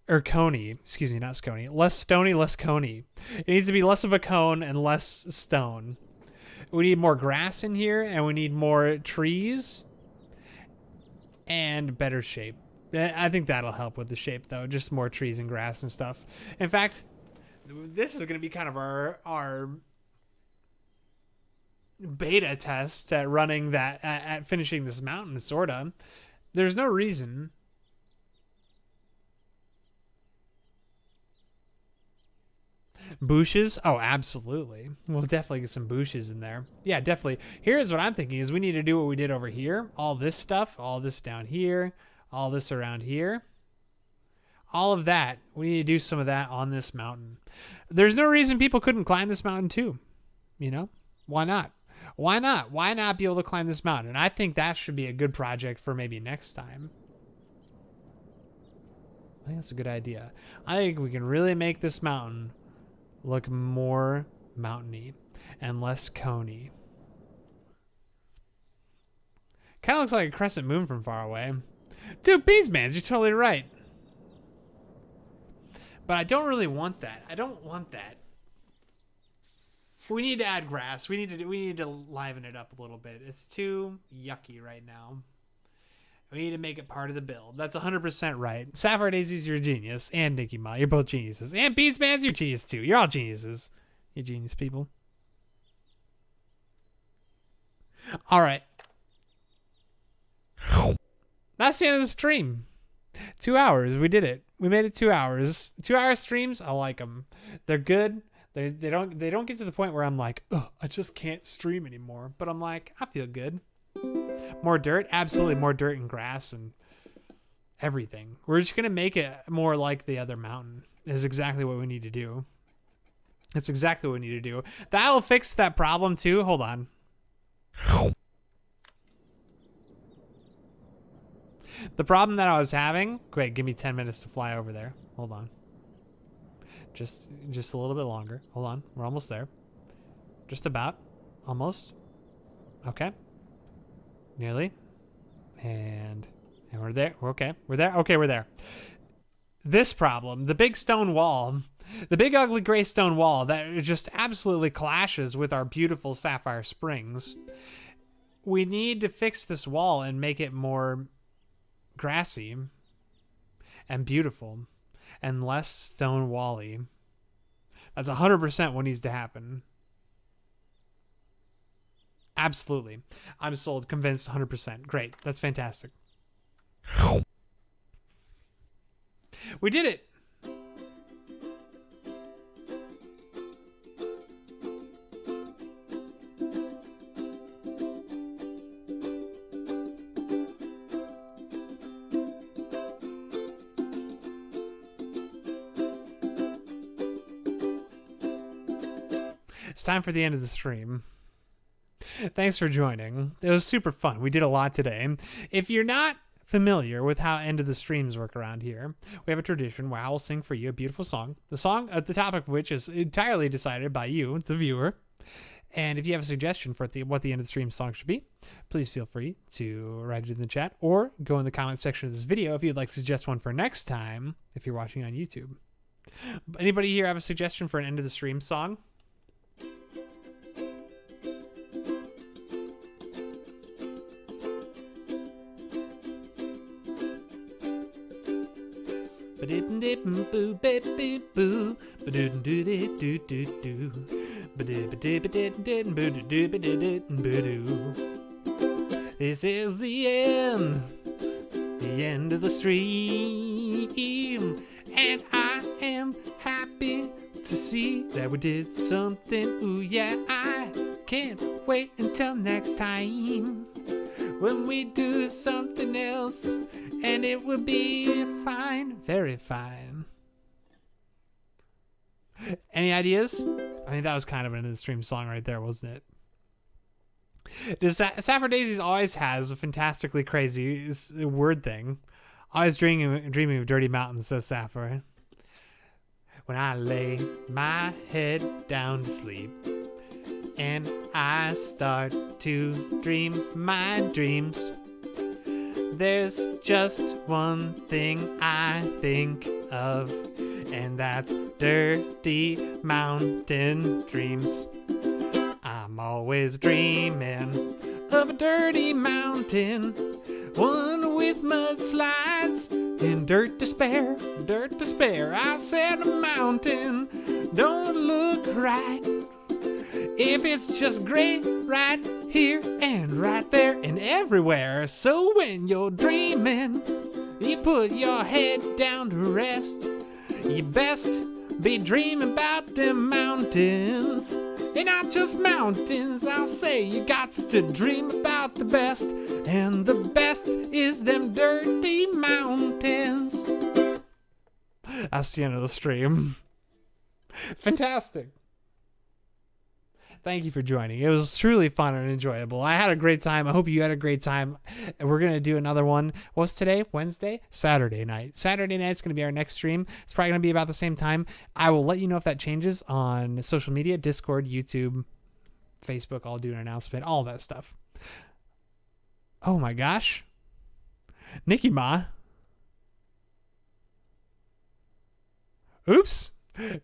B: Or coney. Excuse me, not scony. Less stony, less coney. It needs to be less of a cone and less stone. We need more grass in here, and we need more trees and better shape. I think that'll help with the shape, though. Just more trees and grass and stuff. In fact, this is going to be kind of our beta test at running that, at finishing this mountain, sort of. There's no reason. Bushes? Oh, absolutely. We'll definitely get some bushes in there. Yeah, definitely. Here's what I'm thinking is we need to do what we did over here. All this stuff, all this down here, all this around here. All of that. We need to do some of that on this mountain. There's no reason people couldn't climb this mountain too. You know? Why not? Why not? Why not be able to climb this mountain? And I think that should be a good project for maybe next time. I think that's a good idea. I think we can really make this mountain look more mountainy and less coney. Kind of looks like a crescent moon from far away. Dude, Beesmans, you're totally right. But I don't really want that. I don't want that. We need to add grass. We need to liven it up a little bit. It's too yucky right now. We need to make it part of the build. That's 100% right. Sapphire Daisies, you're a genius. And Nikki Ma, you're both geniuses. And Beesmans, you're genius too. You're all geniuses. You genius people. All right. That's the end of the stream. 2 hours. We did it. We made it 2 hours. 2 hour streams. I like them. They're good. They don't get to the point where I'm like, oh, I just can't stream anymore. But I'm like, I feel good. More dirt? Absolutely more dirt and grass and everything. We're just going to make it more like the other mountain is exactly what we need to do. That's exactly what we need to do. That'll fix that problem too. Hold on. The problem that I was having, wait, give me 10 minutes to fly over there. Hold on. Just a little bit longer. Hold on. We're almost there. Just about. Almost. Okay. Nearly. And we're there. We're okay. We're there. Okay, we're there. This problem, the big stone wall, the big ugly gray stone wall that just absolutely clashes with our beautiful Sapphire Springs. We need to fix this wall and make it more grassy and beautiful and less stone wall-y. That's 100% what needs to happen. Absolutely. I'm sold, convinced 100%. Great. That's fantastic. We did it. It's time for the end of the stream. Thanks for joining. It was super fun. We did a lot today. If you're not familiar with how end of the streams work around here, we have a tradition where I will sing for you a beautiful song. The song, the topic of which is entirely decided by you, the viewer. And if you have a suggestion for what the end of the stream song should be, please feel free to write it in the chat or go in the comment section of this video if you'd like to suggest one for next time if you're watching on YouTube. Anybody here have a suggestion for an end of the stream song? This is the end of the stream, and I am happy to see that we did something. Ooh yeah, I can't wait until next time when we do something else, and it will be fine, very fine. Any ideas? I mean, that was kind of an end of the stream song right there, wasn't it? Sapphire Daisies always has a fantastically crazy word thing. Always dreaming of dirty mountains, says Sapphire. When I lay my head down to sleep and I start to dream my dreams, there's just one thing I think of, and that's dirty mountain dreams. I'm always dreaming of a dirty mountain, one with mudslides and dirt to spare, dirt to spare. I said a mountain don't look right if it's just great right here and right there and everywhere. So when you're dreaming, you put your head down to rest. You best be dreaming about them mountains. And not just mountains, I'll say you got to dream about the best. And the best is them dirty mountains. That's the end of the stream. Fantastic. Thank you for joining. It was truly fun and enjoyable. I had a great time. I hope you had a great time. We're going to do another one. What's today? Wednesday? Saturday night. Saturday night's going to be our next stream. It's probably going to be about the same time. I will let you know if that changes on social media, Discord, YouTube, Facebook. I'll do an announcement, all that stuff. Oh my gosh. Nikki Ma. Oops.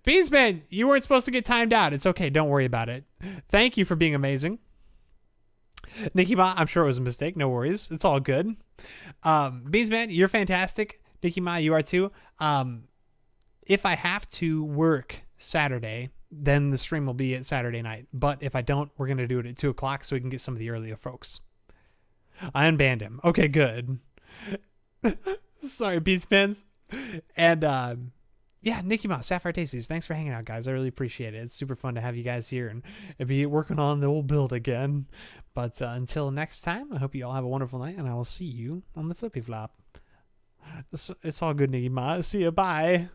B: Beansman, you weren't supposed to get timed out. It's okay. Don't worry about it. Thank you for being amazing. Nikki Ma, I'm sure it was a mistake. No worries. It's all good. Beansman, you're fantastic. Nikki Ma, you are too. If I have to work Saturday, then the stream will be at Saturday night. But if I don't, we're going to do it at 2 o'clock so we can get some of the earlier folks. I unbanned him. Okay, good. Sorry, Beats fans. And yeah, Nikki Moss, Sapphire Tasties, thanks for hanging out, guys. I really appreciate it. It's super fun to have you guys here and be working on the old build again. But until next time, I hope you all have a wonderful night, and I will see you on the flippy flop. It's all good, Nikki Moss. See you. Bye.